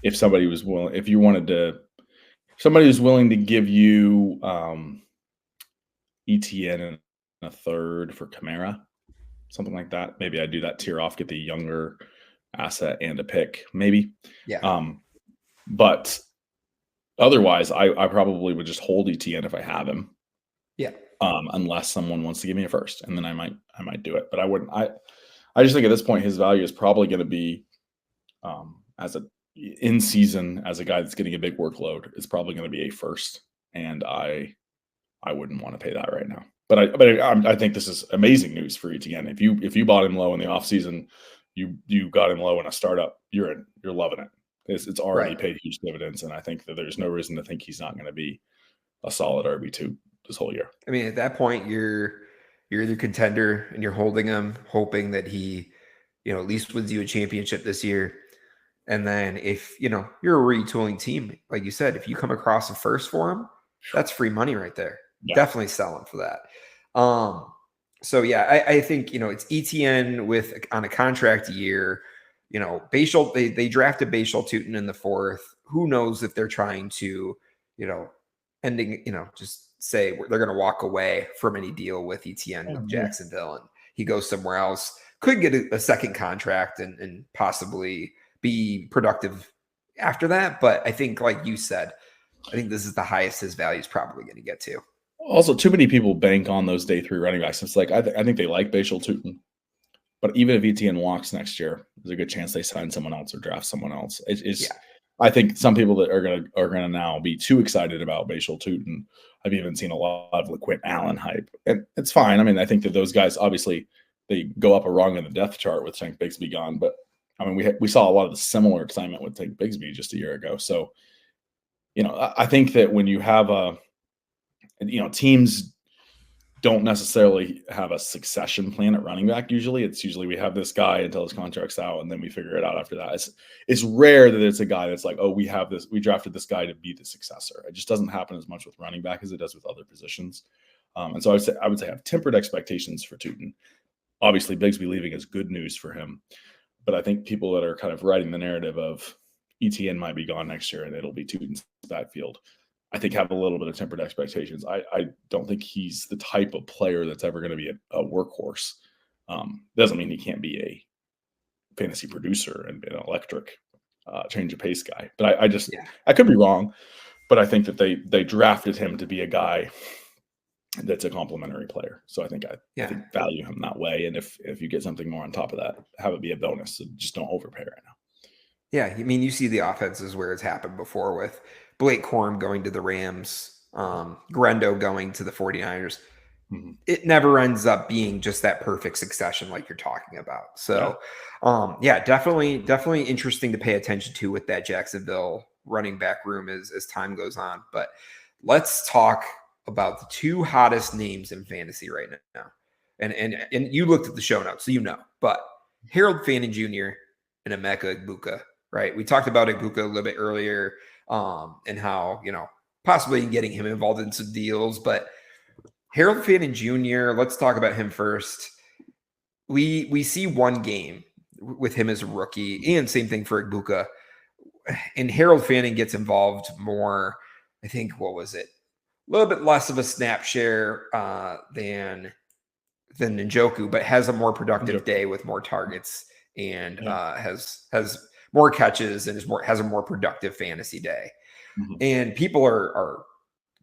If somebody was willing, somebody was willing to give you Etienne and a third for Kamara, something like that. Maybe I'd do that tier off, get the younger asset and a pick, maybe. Yeah. But otherwise, I probably would just hold Etienne if I have him. Yeah. Unless someone wants to give me a first, and then I might do it. But I wouldn't. I just think at this point his value is probably going to be in season as a guy that's getting a big workload. It's probably going to be a first, and I wouldn't want to pay that right now. But I think this is amazing news for Etienne. If you bought him low in the offseason, you got him low in a startup, you're loving it. It's already paid huge dividends, and I think that there's no reason to think he's not going to be a solid RB2 this whole year. I mean, at that point, you're the contender, and you're holding him, hoping that he, at least wins you a championship this year. And then if you're a retooling team, like you said, if you come across a first for him, that's free money right there. Yeah. Definitely sell him for that. So yeah, I think it's Etienne on a contract year. Bashal, they drafted Bashal Tootin in the 4th. Who knows if they're trying to, just say they're going to walk away from any deal with Etienne with Jacksonville, and he goes somewhere else. Could get a second contract and possibly be productive after that. But I think, like you said, I think this is the highest his value is probably going to get to. Also, too many people bank on those day 3 running backs. It's like I think they like Bashal Tootin. But even if Etienne walks next year, there's a good chance they sign someone else or draft someone else. I think some people that are gonna now be too excited about Bashal Tootin. I've even seen a lot of LaQuint Allen hype, and it's fine. I mean, I think that those guys obviously they go up a rung in the depth chart with Tank Bigsby gone, but I mean we saw a lot of the similar excitement with Tank Bigsby just a year ago. So, I think that when you have teams don't necessarily have a succession plan at running back. Usually we have this guy until his contract's out, and then we figure it out after that. It's rare that it's a guy that's like, oh, we drafted this guy to be the successor. It just doesn't happen as much with running back as it does with other positions. And so I would say have tempered expectations for Tootin. Obviously, Bigsby leaving is good news for him, But I think people that are kind of writing the narrative of Etienne might be gone next year and it'll be Tutin's backfield, I think have a little bit of tempered expectations. I don't think he's the type of player that's ever going to be a workhorse. Doesn't mean he can't be a fantasy producer and an electric change of pace guy. But I could be wrong, but I think that they drafted him to be a guy that's a complementary player. So I think I think value him that way. And if you get something more on top of that, have it be a bonus. So just don't overpay right now. Yeah, I mean, you see the offenses where it's happened before with Blake Corum going to the Rams, Grendo going to the 49ers. Mm-hmm. It never ends up being just that perfect succession like you're talking about. So, definitely interesting to pay attention to with that Jacksonville running back room as time goes on. But let's talk about the two hottest names in fantasy right now. And you looked at the show notes, so you know. But Harold Fannin Jr. and Emeka Egbuka, right? We talked about Egbuka a little bit earlier, and how, possibly getting him involved in some deals. But Harold Fannin Jr., let's talk about him first. We see one game with him as a rookie, and same thing for Egbuka. And Harold Fannin gets involved more, I think, what was it? A little bit less of a snap share than Njoku, but has a more productive day with more targets and has more catches and has a more productive fantasy day. Mm-hmm. And people are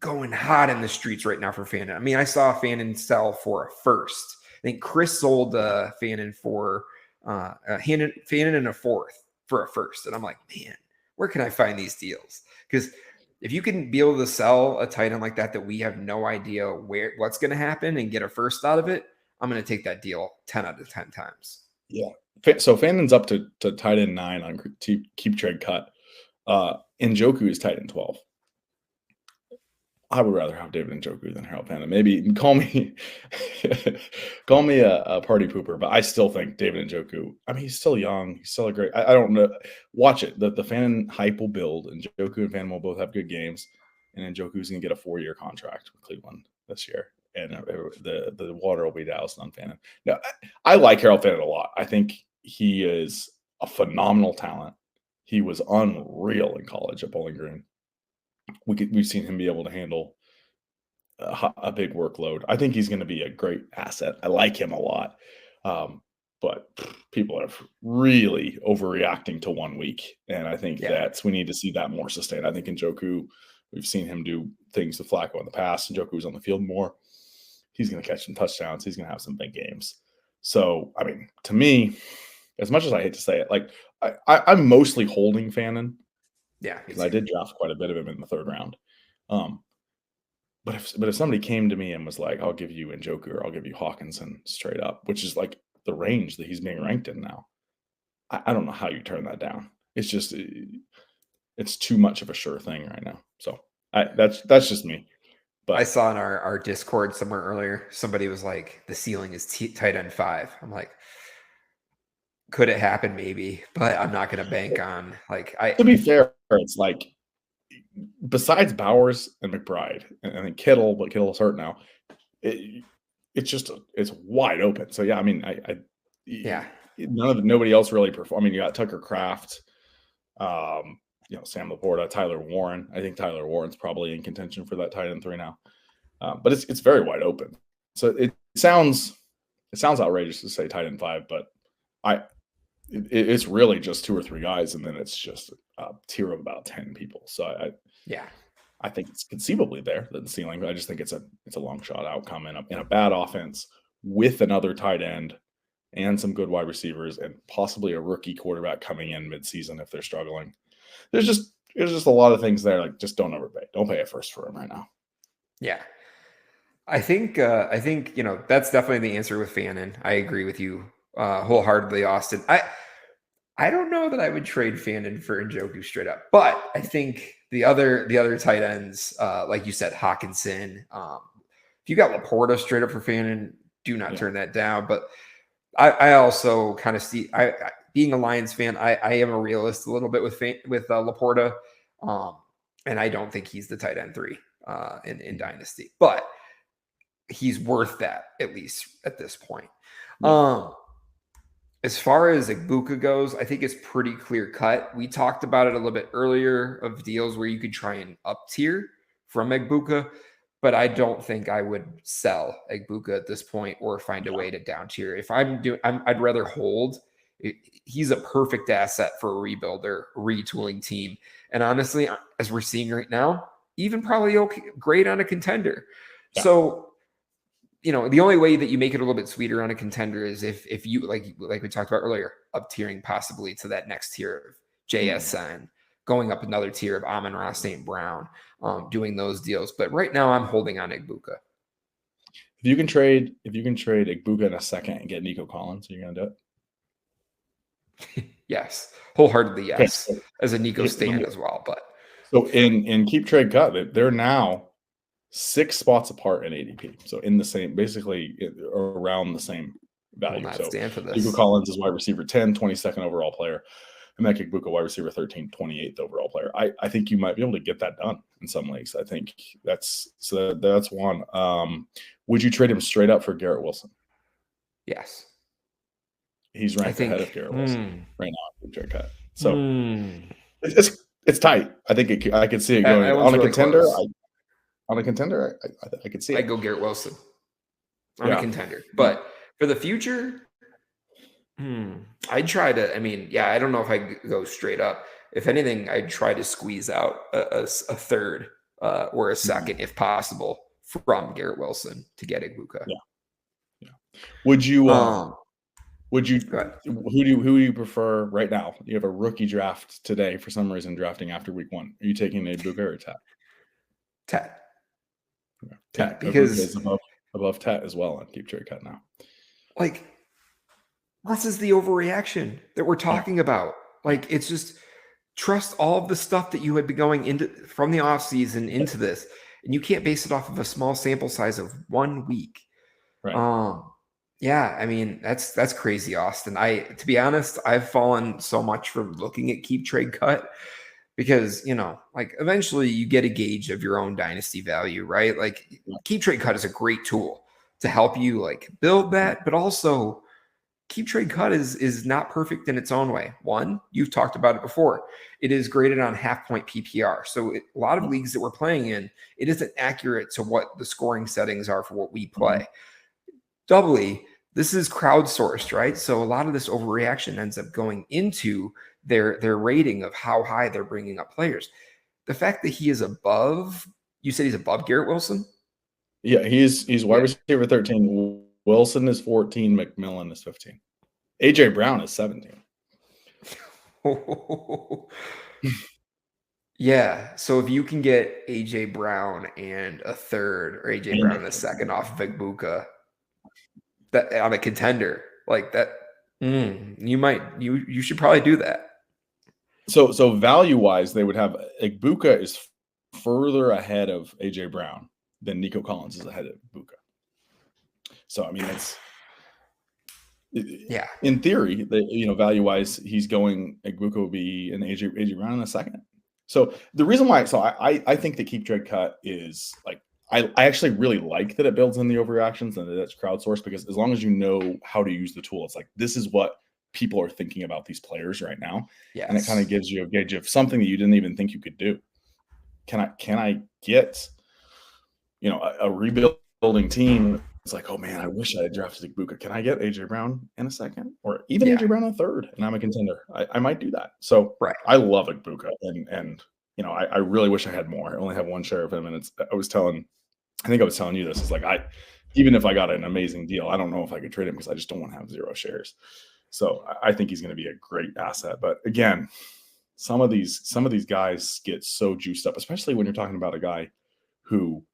going hot in the streets right now for Fannin. I mean, I saw Fannin sell for a first. I think Chris sold Fannin for Fannin in a fourth for a first. And I'm like, man, where can I find these deals? Because if you can be able to sell a tight end like that we have no idea what's going to happen and get a first out of it, I'm going to take that deal 10 out of 10 times. Yeah. So Fannin's up to tight end 9 on keep trade cut. Njoku is tight end 12. I would rather have David Njoku than Harold Fannin. Maybe call me a party pooper, but I still think David Njoku. I mean, he's still young. He's still a great. I don't know. Watch it. The Fannin hype will build, and Njoku and Fannin will both have good games. And Njoku's going to get a 4-year contract with Cleveland this year, and the water will be doused on Fannin. Now, I like Harold Fannin a lot. I think he is a phenomenal talent. He was unreal in college at Bowling Green. We've seen him be able to handle a big workload. I think he's going to be a great asset. I like him a lot. But people are really overreacting to 1 week. And I think we need to see that more sustained. I think Njoku, we've seen him do things to Flacco in the past. Njoku's on the field more. He's going to catch some touchdowns. He's going to have some big games. So, I mean, to me, as much as I hate to say it, like I'm mostly holding Fannin. Yeah, because I did draft quite a bit of him in the 3rd round. But if somebody came to me and was like, "I'll give you Njoku or I'll give you Hawkinson straight up," which is like the range that he's being ranked in now, I don't know how you turn that down. It's just it's too much of a sure thing right now. So that's just me. But I saw in our Discord somewhere earlier, somebody was like, "The ceiling is tight end 5." I'm like, could it happen? Maybe, but I'm not going to bank on To be fair, it's like besides Bowers and McBride, and I think Kittle, but Kittle's hurt now. It's wide open. So yeah, I mean, nobody else really performed. I mean, you got Tucker Kraft, Sam Laporta, Tyler Warren. I think Tyler Warren's probably in contention for that tight end 3 now. But it's very wide open. So it sounds outrageous to say tight end 5, but it's really just 2 or 3 guys, and then it's just a tier of about 10 people. So I think it's conceivably there, the ceiling. I just think it's a long shot outcome in a bad offense with another tight end and some good wide receivers and possibly a rookie quarterback coming in midseason if they're struggling. There's just a lot of things there. Like, just don't overpay. Don't pay a first for him right now. Yeah. I think that's definitely the answer with Fannin. I agree with you wholeheartedly, Austin. I don't know that I would trade Fannin for Njoku straight up, but I think the other tight ends, like you said, Hawkinson. If you got Laporta straight up for Fannin, do not turn that down. But I also kind of see, being a Lions fan, I am a realist a little bit with Laporta, and I don't think he's the tight end 3 in Dynasty, but he's worth that at least at this point. As far as Egbuka goes, I think it's pretty clear cut. We talked about it a little bit earlier of deals where you could try and up tier from Egbuka, but I don't think I would sell Egbuka at this point or find a way to down tier. If I'm doing, I'd rather hold. He's a perfect asset for a rebuilder, retooling team. And honestly, as we're seeing right now, even probably okay, great on a contender. Yeah. So, you know, the only way that you make it a little bit sweeter on a contender is if you like we talked about earlier, up tiering possibly to that next tier of JSN, going up another tier of Amon-Ra St. Brown, doing those deals. But right now I'm holding on Egbuka. If you can trade Egbuka in a second and get Nico Collins, are you gonna do it? Yes. Wholeheartedly yes. Okay, so as a Nico stan as well. But so in Keep Trade Cut, they're now 6 spots apart in ADP. So in the same, basically around the same value. So stand for this. Nico Collins is wide receiver 10, 22nd overall player. Emeka Egbuka, wide receiver 13, 28th overall player. I think you might be able to get that done in some leagues. I think that's one. Would you trade him straight up for Garrett Wilson? Yes. He's ranked ahead of Garrett Wilson right now in trade cut. So it's tight. I think I could see it going on a contender. On a contender, I could see it. I'd go Garrett Wilson on a contender. But for the future, I'd try to, I don't know if I go straight up. If anything, I'd try to squeeze out a third or a second, if possible, from Garrett Wilson to get Egbuka. Yeah. Would you who do you prefer right now? You have a rookie draft today for some reason drafting after week 1. Are you taking Egbuka or Tet? Tet. Tet, because above Tet as well on Keep Trade Cut now. Like, this is the overreaction that we're talking about. Like, it's just trust all of the stuff that you had been going into from the offseason into this, and you can't base it off of a small sample size of 1 week. Right. That's crazy, Austin. To be honest, I've fallen so much from looking at Keep Trade Cut. Because, eventually you get a gauge of your own dynasty value, right? Like, Keep Trade Cut is a great tool to help you, build that. But also, Keep Trade Cut is not perfect in its own way. One, you've talked about it before. It is graded on half-point PPR. So a lot of leagues that we're playing in, it isn't accurate to what the scoring settings are for what we play. Doubly, this is crowdsourced, right? So a lot of this overreaction ends up going into their rating of how high they're bringing up players. The fact that he is above, you said he's above Garrett Wilson? Yeah, he's wide receiver 13. Wilson is 14. McMillan is 15. AJ Brown is 17. Yeah, so if you can get AJ Brown and a third, or AJ Brown and a second off of Egbuka, that on a contender like that, you should probably do that. So value-wise, they would have Egbuka is further ahead of AJ Brown than Nico Collins is ahead of Egbuka. So it's in theory, value-wise, he's going Egbuka will be an AJ Brown in a second. So the reason why, I think the Keep Trade Cut is I actually really like that it builds in the overreactions and that it's crowdsourced, because as long as you know how to use the tool, it's this is what people are thinking about these players right now. Yes. And it kind of gives you a gauge of something that you didn't even think you could do. Can I get, a rebuilding team? It's oh man, I wish I had drafted Egbuka. Can I get AJ Brown in a second, or even AJ Brown in a third, and I'm a contender? I might do that. So I love Egbuka, and I really wish I had more. I only have 1 share of him, and I was telling you this. It's even if I got an amazing deal, I don't know if I could trade him because I just don't want to have 0 shares. So I think he's going to be a great asset. But again, some of these guys get so juiced up, especially when you're talking about a guy who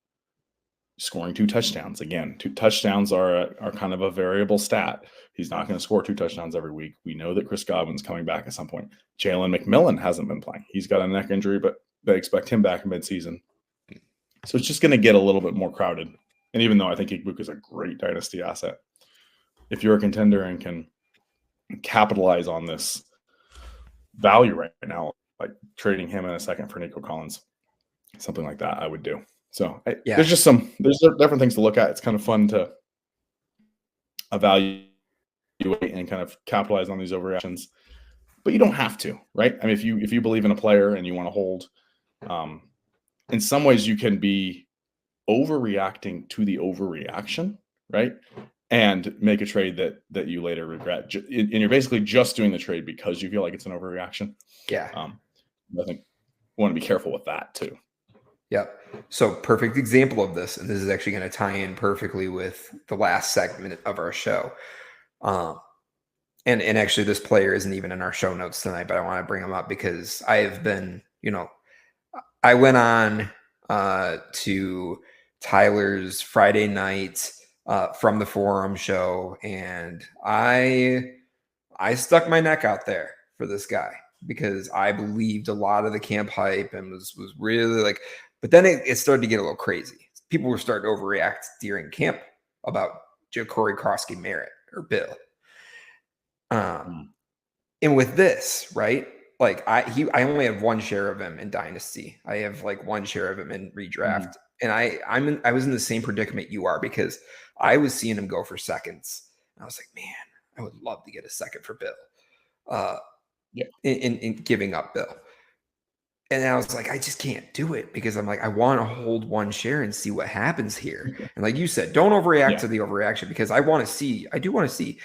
scoring 2 touchdowns. Again, 2 touchdowns are kind of a variable stat. He's not going to score 2 touchdowns every week. We know that Chris Godwin's coming back at some point. Jalen McMillan hasn't been playing. He's got a neck injury, but they expect him back in midseason. So it's just going to get a little bit more crowded. And even though I think Egbuka is a great dynasty asset, if you're a contender and can capitalize on this value right now, trading him in a second for Nico Collins, something like that, I would do. So there's different things to look at. It's kind of fun to evaluate and kind of capitalize on these overreactions. But you don't have to, right? I mean, if you believe in a player and you want to hold, in some ways you can be overreacting to the overreaction, right? And make a trade that you later regret. And you're basically just doing the trade because you feel like it's an overreaction. Yeah. I think we want to be careful with that too. Yep. So perfect example of this, and this is actually going to tie in perfectly with the last segment of our show. And actually this player isn't even in our show notes tonight, but I want to bring him up because I have been, I went on to Tyler's Friday night from the forum show, and I stuck my neck out there for this guy because I believed a lot of the camp hype and was really like, but then it started to get a little crazy. People were starting to overreact during camp about Corey Krosky Merritt or Bill. And with this, right? Like I only have one share of him in Dynasty. I have like one share of him in redraft. And I was in the same predicament you are because I was seeing him go for seconds. And I was like, man, I would love to get a second for Bill. In giving up Bill. And I was like, I just can't do it because I'm like, I want to hold one share and see what happens here. And like you said, don't overreact to the overreaction because I do want to see.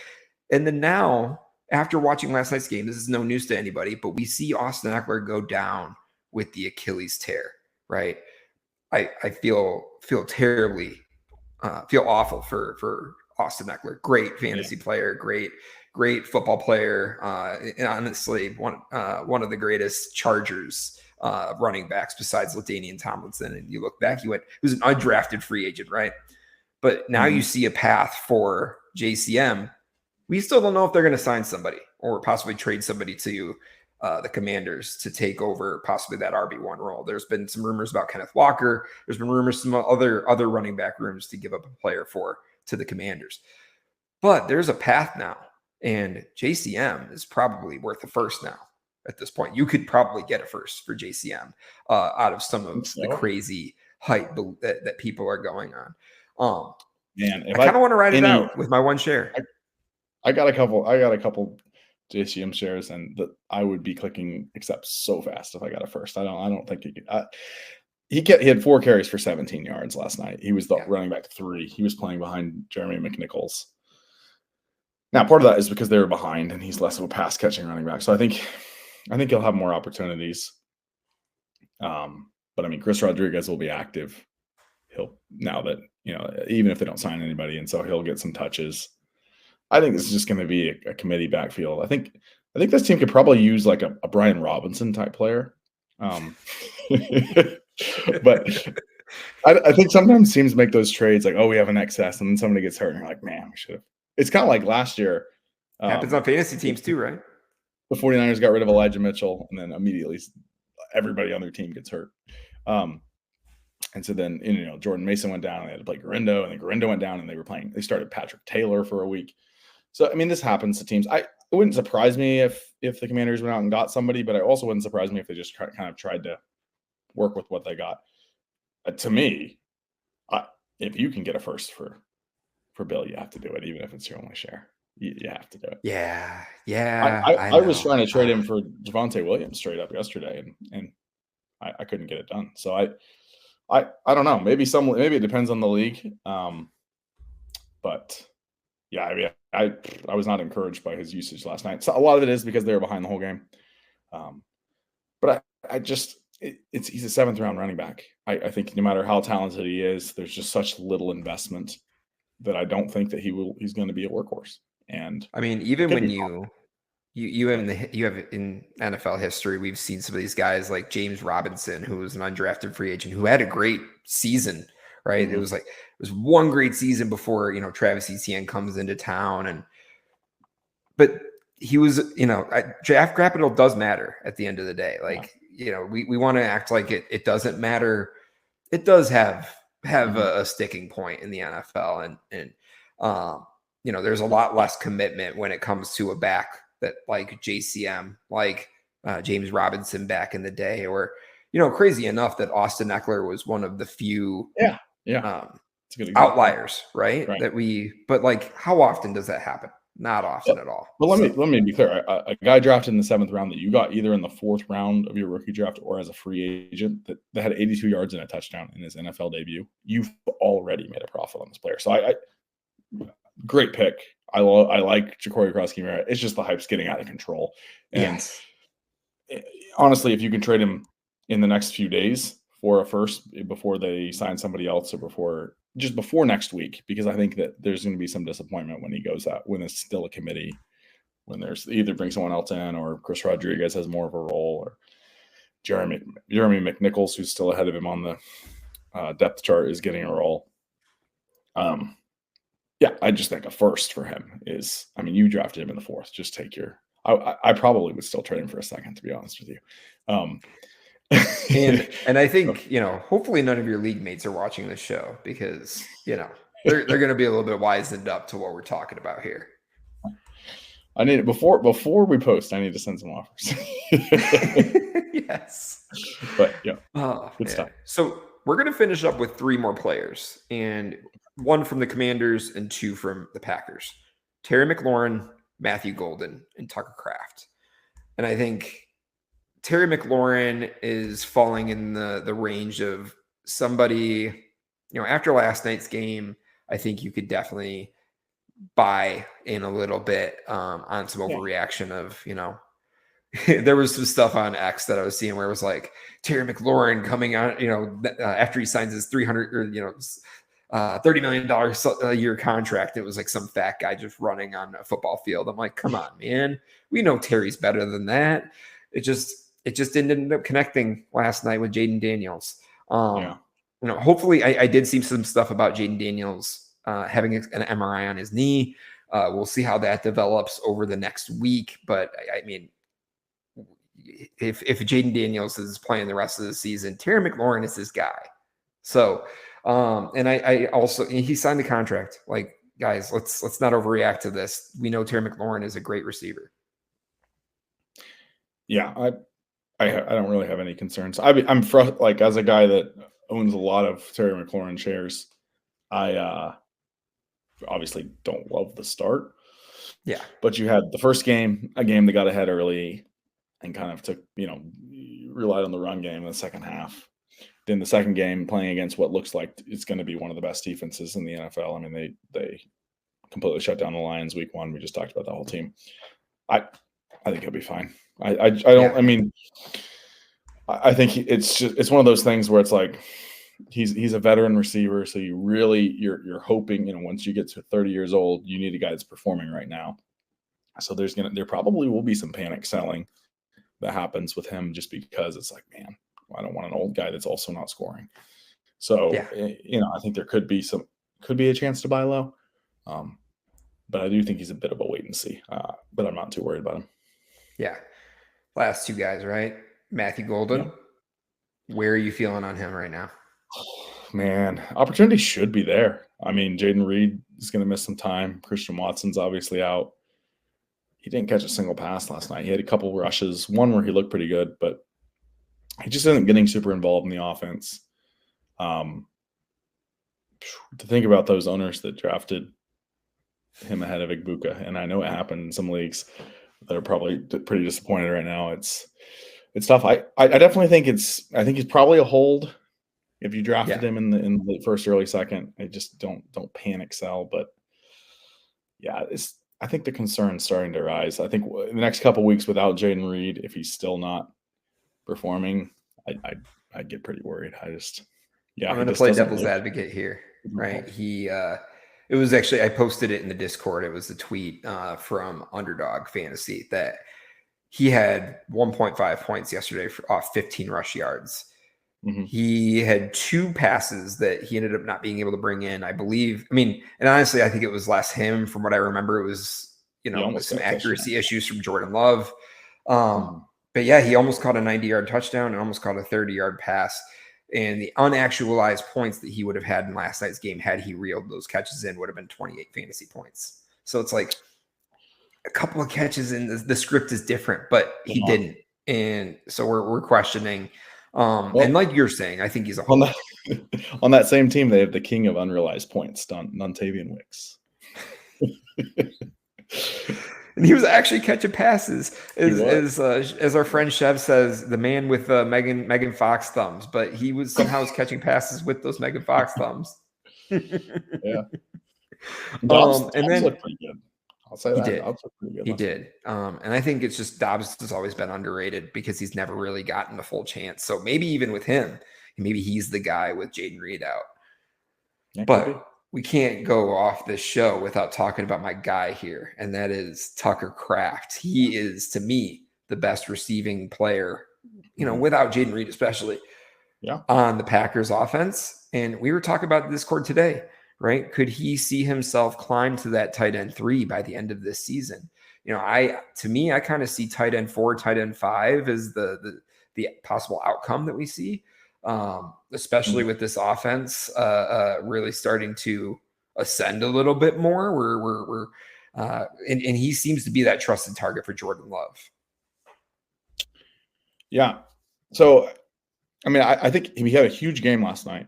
And then now, after watching last night's game, this is no news to anybody, but we see Austin Ekeler go down with the Achilles tear, right? I feel terribly, feel awful for Austin Ekeler. Great fantasy player, great football player. And honestly, one of the greatest Chargers running backs besides LaDainian Tomlinson. And you look back, he was an undrafted free agent, right? But now you see a path for JCM. We still don't know if they're going to sign somebody or possibly trade somebody to the Commanders to take over possibly that RB1 role. There's been some rumors about Kenneth Walker. There's been rumors some other running back rooms to give up a player to the Commanders. But there's a path now, and JCM is probably worth a first now at this point. You could probably get a first for JCM out of some of the crazy hype that people are going on. Man, I kind of want to ride it out with my one share. I got a couple JCM shares, and I would be clicking accept so fast if I got a first. I don't think he could. He had 4 carries for 17 yards last night. He was the running back 3. He was playing behind Jeremy McNichols. Now, part of that is because they were behind, and he's less of a pass catching running back. So I think he'll have more opportunities. But I mean, Chris Rodriguez will be active. Now that even if they don't sign anybody, and so he'll get some touches. I think this is just going to be a committee backfield. I think this team could probably use like a Brian Robinson type player. But I think sometimes teams make those trades like, oh, we have an excess, and then somebody gets hurt, and you're like, man, we should have. It's kind of like last year. Happens on fantasy teams too, right? The 49ers got rid of Elijah Mitchell, and then immediately everybody on their team gets hurt. And so then, Jordan Mason went down, and they had to play Garindo, and then Garindo went down, and they started Patrick Taylor for a week. So, I mean, this happens to teams. It wouldn't surprise me if the Commanders went out and got somebody, but it also wouldn't surprise me if they just kind of tried to work with what they got. To me, if you can get a first for Bill, you have to do it, even if it's your only share. You have to do it. Yeah. I was trying to trade him for Javonte Williams straight up yesterday, and I couldn't get it done. So I don't know. Maybe it depends on the league. But yeah, I mean, I was not encouraged by his usage last night. So a lot of it is because they were behind the whole game. But he's a 7th round running back. I think no matter how talented he is, there's just such little investment that I don't think that he's going to be a workhorse. And I mean, even when you have in NFL history, we've seen some of these guys like James Robinson, who was an undrafted free agent, who had a great season, right? Mm-hmm. It was one great season before, Travis Etienne comes into town. But he was, draft capital does matter at the end of the day. Like, we want to act like it doesn't matter. It does have a sticking point in the NFL. And there's a lot less commitment when it comes to a back that like JCM, like James Robinson back in the day, or, crazy enough that Austin Ekeler was one of the few outliers, right? But like, how often does that happen? Not often at all. But let me be clear. A guy drafted in the 7th round that you got either in the 4th round of your rookie draft or as a free agent that had 82 yards and a touchdown in his NFL debut, you've already made a profit on this player. So I great pick. I like Jacory Cross-Kimura. It's just the hype's getting out of control. And honestly, if you can trade him in the next few days for a first before they sign somebody else or before next week, because I think that there's going to be some disappointment when he goes out, when it's still a committee, when there's either bring someone else in or Chris Rodriguez has more of a role, or Jeremy McNichols, who's still ahead of him on the depth chart, is getting a role. Yeah, I just think a first for him is, I mean, you drafted him in the 4th. Just take your, I probably would still trade him for a second, to be honest with you. And I think, hopefully none of your league mates are watching this show, because, they're going to be a little bit wizened up to what we're talking about here. I need it before we post. I need to send some offers. Yes. But yeah. Good stuff. So we're going to finish up with 3 more players, and 1 from the Commanders and 2 from the Packers. Terry McLaurin, Matthew Golden, and Tucker Kraft. And I think Terry McLaurin is falling in the range of somebody, after last night's game, I think you could definitely buy in a little bit on some overreaction of, there was some stuff on X that I was seeing where it was like Terry McLaurin coming out, after he signs his $300 or, $30 million a year contract. It was like some fat guy just running on a football field. I'm like, come on, man. We know Terry's better than that. It just didn't end up connecting last night with Jaden Daniels. Hopefully I did see some stuff about Jaden Daniels having an MRI on his knee. We'll see how that develops over the next week. But I mean, if Jaden Daniels is playing the rest of the season, Terry McLaurin is his guy. So, and I also, he signed the contract. Like, guys, let's not overreact to this. We know Terry McLaurin is a great receiver. Yeah, I don't really have any concerns. I'm like, as a guy that owns a lot of Terry McLaurin shares, I obviously don't love the start. Yeah, but you had the first game, a game that got ahead early and kind of took, relied on the run game in the second half. Then the second game, playing against what looks like it's going to be one of the best defenses in the NFL. I mean, they completely shut down the Lions week 1. We just talked about the whole team. I think he'll be fine. I don't. I mean, I think it's one of those things where it's like he's a veteran receiver, so you're hoping, once you get to 30 years old, you need a guy that's performing right now. So there probably will be some panic selling that happens with him, just because it's like, man, I don't want an old guy that's also not scoring. So, I think there could be a chance to buy low. But I do think he's a bit of a wait and see. But I'm not too worried about him. Yeah. Last 2 guys, right? Matthew Golden. Yeah. Where are you feeling on him right now? Man, opportunity should be there. I mean, Jaden Reed is going to miss some time. Christian Watson's obviously out. He didn't catch a single pass last night. He had a couple rushes, one where he looked pretty good, but he just isn't getting super involved in the offense. To think about those owners that drafted him ahead of Egbuka, and I know it happened in some leagues that are probably pretty disappointed right now. It's tough. I definitely think I think he's probably a hold if you drafted him in the first, early second. I just don't panic sell, but yeah, I think the concern's starting to rise. I think in the next couple of weeks without Jaden Reed, if he's still not performing, I get pretty worried. I'm going to play devil's advocate here, right? It was actually, I posted it in the Discord. It was a tweet from Underdog Fantasy that he had 1.5 points yesterday off 15 rush yards. Mm-hmm. He had 2 passes that he ended up not being able to bring in, I believe. I mean, and honestly, I think it was less him. From what I remember, it was, some accuracy issues from Jordan Love. But yeah, he almost caught a 90-yard touchdown and almost caught a 30-yard pass. And the unactualized points that he would have had in last night's game, had he reeled those catches in, would have been 28 fantasy points. So it's like a couple of catches and the script is different, but he didn't. And so we're questioning. And like you're saying, I think he's on that same team. They have the king of unrealized points, Dontavian Wicks. And he was actually catching passes, as our friend Chev says, the man with Megan Fox thumbs. But he was somehow catching passes with those Megan Fox thumbs. Yeah. And then looked pretty good. I'll say he that. did. Dobbs looked pretty good. He did. And I think it's just Dobbs has always been underrated because he's never really gotten a full chance. So maybe even with him, maybe he's the guy with Jaden Reed out. Yeah, but we can't go off this show without talking about my guy here, and that is Tucker Kraft. He is, to me, the best receiving player, without Jaden Reed especially, on the Packers offense. And we were talking about Discord today, right? Could he see himself climb to that tight end 3 by the end of this season? I kind of see tight end 4, tight end 5 as the possible outcome that we see. Especially with this offense really starting to ascend a little bit more. And he seems to be that trusted target for Jordan Love. Yeah. So, I mean, I think he had a huge game last night.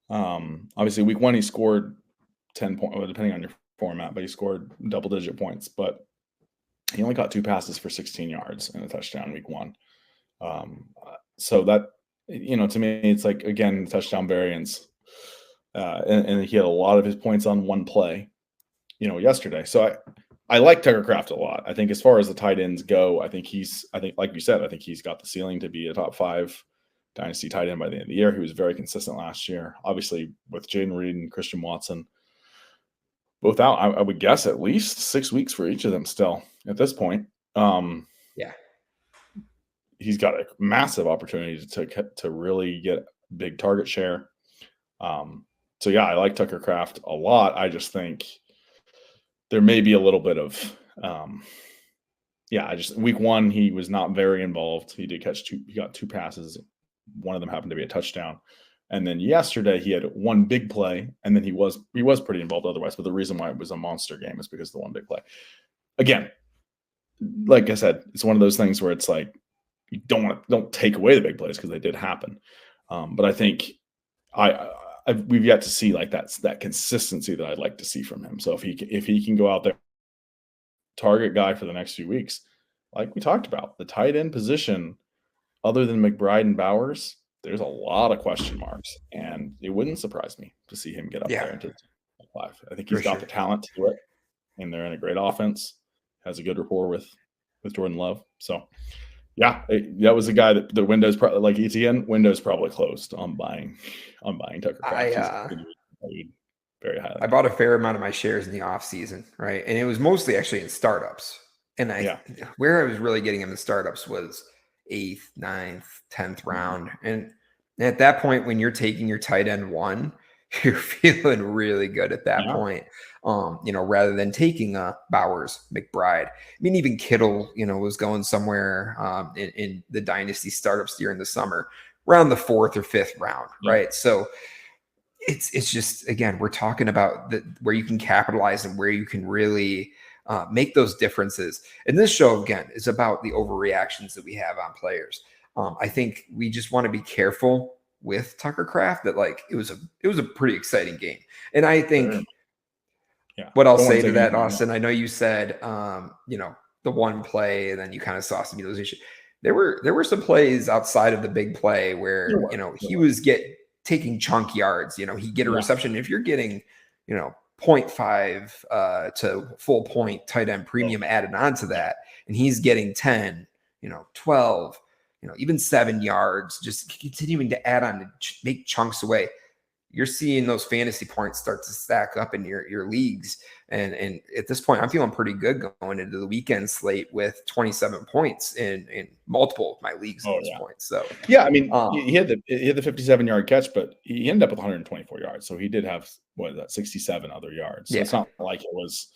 Obviously, week 1 he scored 10 points, depending on your format, but he scored double-digit points. But he only got 2 passes for 16 yards and a touchdown week 1. So that. To me, it's like, again, touchdown variance. And he had a lot of his points on one play, yesterday. So I like Tucker Kraft a lot. I think as far as the tight ends go, I think like you said, I think he's got the ceiling to be a top 5 dynasty tight end by the end of the year. He was very consistent last year. Obviously, with Jaden Reed and Christian Watson both out, I would guess at least 6 weeks for each of them still at this point. Yeah. He's got a massive opportunity to really get big target share. So yeah, I like Tucker Kraft a lot. I just think there may be a little bit of, week 1, he was not very involved. He did he got 2 passes. One of them happened to be a touchdown. And then yesterday he had 1 big play, and then he was pretty involved otherwise. But the reason why it was a monster game is because of the 1 big play. Again, like I said, it's one of those things where it's like, you don't take away the big plays because they did happen. But I think we've yet to see like that consistency that I'd like to see from him. So if he can go out there, target guy for the next few weeks, like we talked about, the tight end position, other than McBride and Bowers, there's a lot of question marks, and it wouldn't surprise me to see him get up there into the top 5. I think he's got the talent to do it, and they're in a great offense, has a good rapport with Jordan Love. So. Yeah, that was a guy that the window's probably, like Etienne, window's probably closed on buying Tucker Kraft. Very highly. I bought a fair amount of my shares in the off season, right? And it was mostly actually in startups. And where I was really getting in the startups was 8th, 9th, 10th round. And at that point, when you're taking your tight end 1, you're feeling really good at that point. Rather than taking Bowers, McBride. I mean, even Kittle, was going somewhere in the dynasty startups during the summer, around the 4th or 5th round, right? So it's just, again, we're talking about where you can capitalize and where you can really make those differences. And this show, again, is about the overreactions that we have on players. I think we just want to be careful with Tucker Kraft that it was a pretty exciting game. And I think what I'll say to that, Austin, I know you said, the 1 play, and then you kind of saw some utilization. There were some plays outside of the big play where, he was taking chunk yards, he'd get a reception. If you're getting, 0.5 to full point tight end premium added onto that, and he's getting 10, 12, even 7 yards, just continuing to add on to make chunks away. You're seeing those fantasy points start to stack up in your leagues. And at this point, I'm feeling pretty good going into the weekend slate with 27 points in multiple of my leagues at this point. So yeah, I mean, he had the 57-yard catch, but he ended up with 124 yards. So he did have 67 other yards. So it's not like it was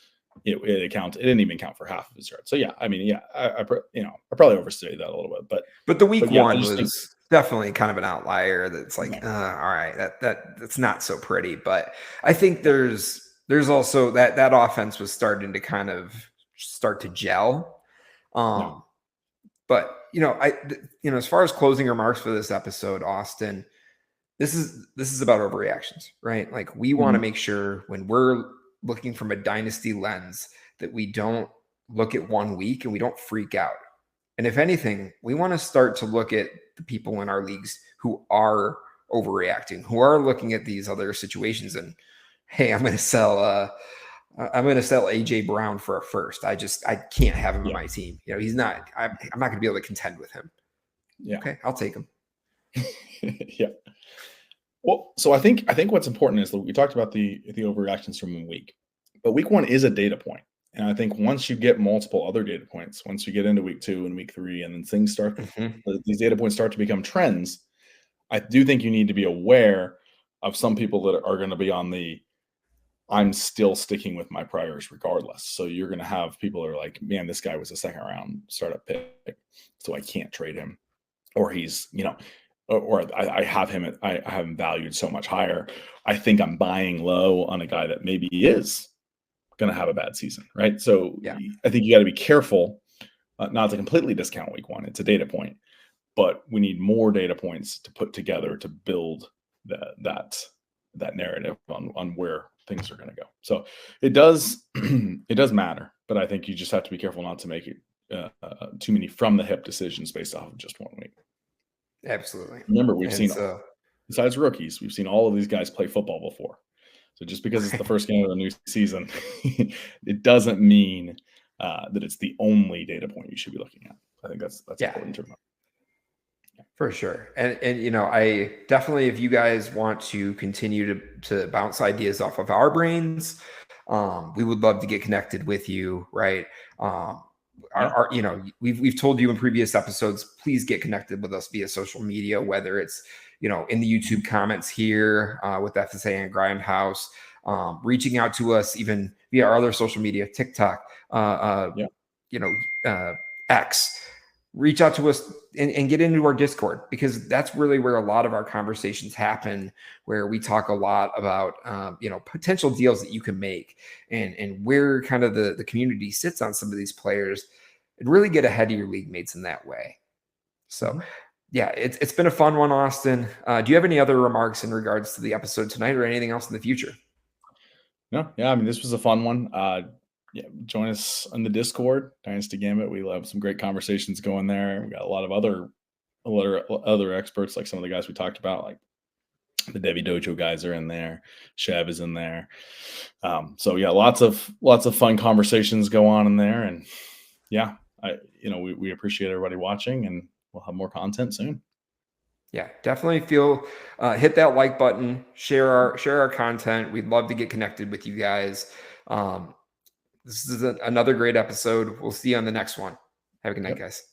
it didn't even count for half of his yards. So yeah, I mean, I probably overstated that a little bit, but the week 1 was definitely kind of an outlier. That's all right, that's not so pretty. But I think there's also that offense was starting to kind of start to gel. But as far as closing remarks for this episode, Austin, this is about overreactions, right? Like we want to make sure when we're looking from a dynasty lens that we don't look at 1 week and we don't freak out. And if anything, we want to start to look at the people in our leagues who are overreacting, who are looking at these other situations and, hey, I'm going to sell AJ Brown for a first. I can't have him on my team. He's not. I'm not going to be able to contend with him. Yeah. Okay, I'll take him. Yeah. Well, so I think what's important is that we talked about the overreactions from 1 week, but week 1 is a data point. And I think once you get multiple other data points, once you get into week 2 and week 3, and then things start, these data points start to become trends, I do think you need to be aware of some people that are going to be on the, I'm still sticking with my priors regardless. So you're going to have people that are like, man, this guy was a second round startup pick, so I can't trade him. Or he's, or I have him valued so much higher. I think I'm buying low on a guy that maybe is going to have a bad season, right? So yeah. I think you got to be careful not to completely discount week 1. It's a data point, but we need more data points to put together to build that narrative on where things are going to go. So it does matter, but I think you just have to be careful not to make it too many from the hip decisions based off of just 1 week. Absolutely. Remember, we've seen besides rookies, we've seen all of these guys play football before. So just because it's the first game of the new season, it doesn't mean that it's the only data point you should be looking at. I think that's important to remember. For sure. And I definitely, if you guys want to continue to bounce ideas off of our brains, we would love to get connected with you, right? We've told you in previous episodes, please get connected with us via social media, whether it's, in the YouTube comments here with FSA and Grindhouse, reaching out to us even via our other social media, TikTok, X. Reach out to us and get into our Discord, because that's really where a lot of our conversations happen, where we talk a lot about, potential deals that you can make and where kind of the community sits on some of these players, and really get ahead of your league mates in that way. So it's been a fun one, Austin. Do you have any other remarks in regards to the episode tonight or anything else in the future? No. Yeah. I mean, this was a fun one. Join us on the Discord, Dynasty Gambit. We have some great conversations going there. We got a lot of other experts, like some of the guys we talked about, like the Debbie Dojo guys are in there. Chev is in there. So yeah, lots of fun conversations go on in there. And yeah, we appreciate everybody watching, and we'll have more content soon. Yeah, definitely hit that like button, share our content. We'd love to get connected with you guys. This is another great episode. We'll see you on the next one. Have a good night, guys.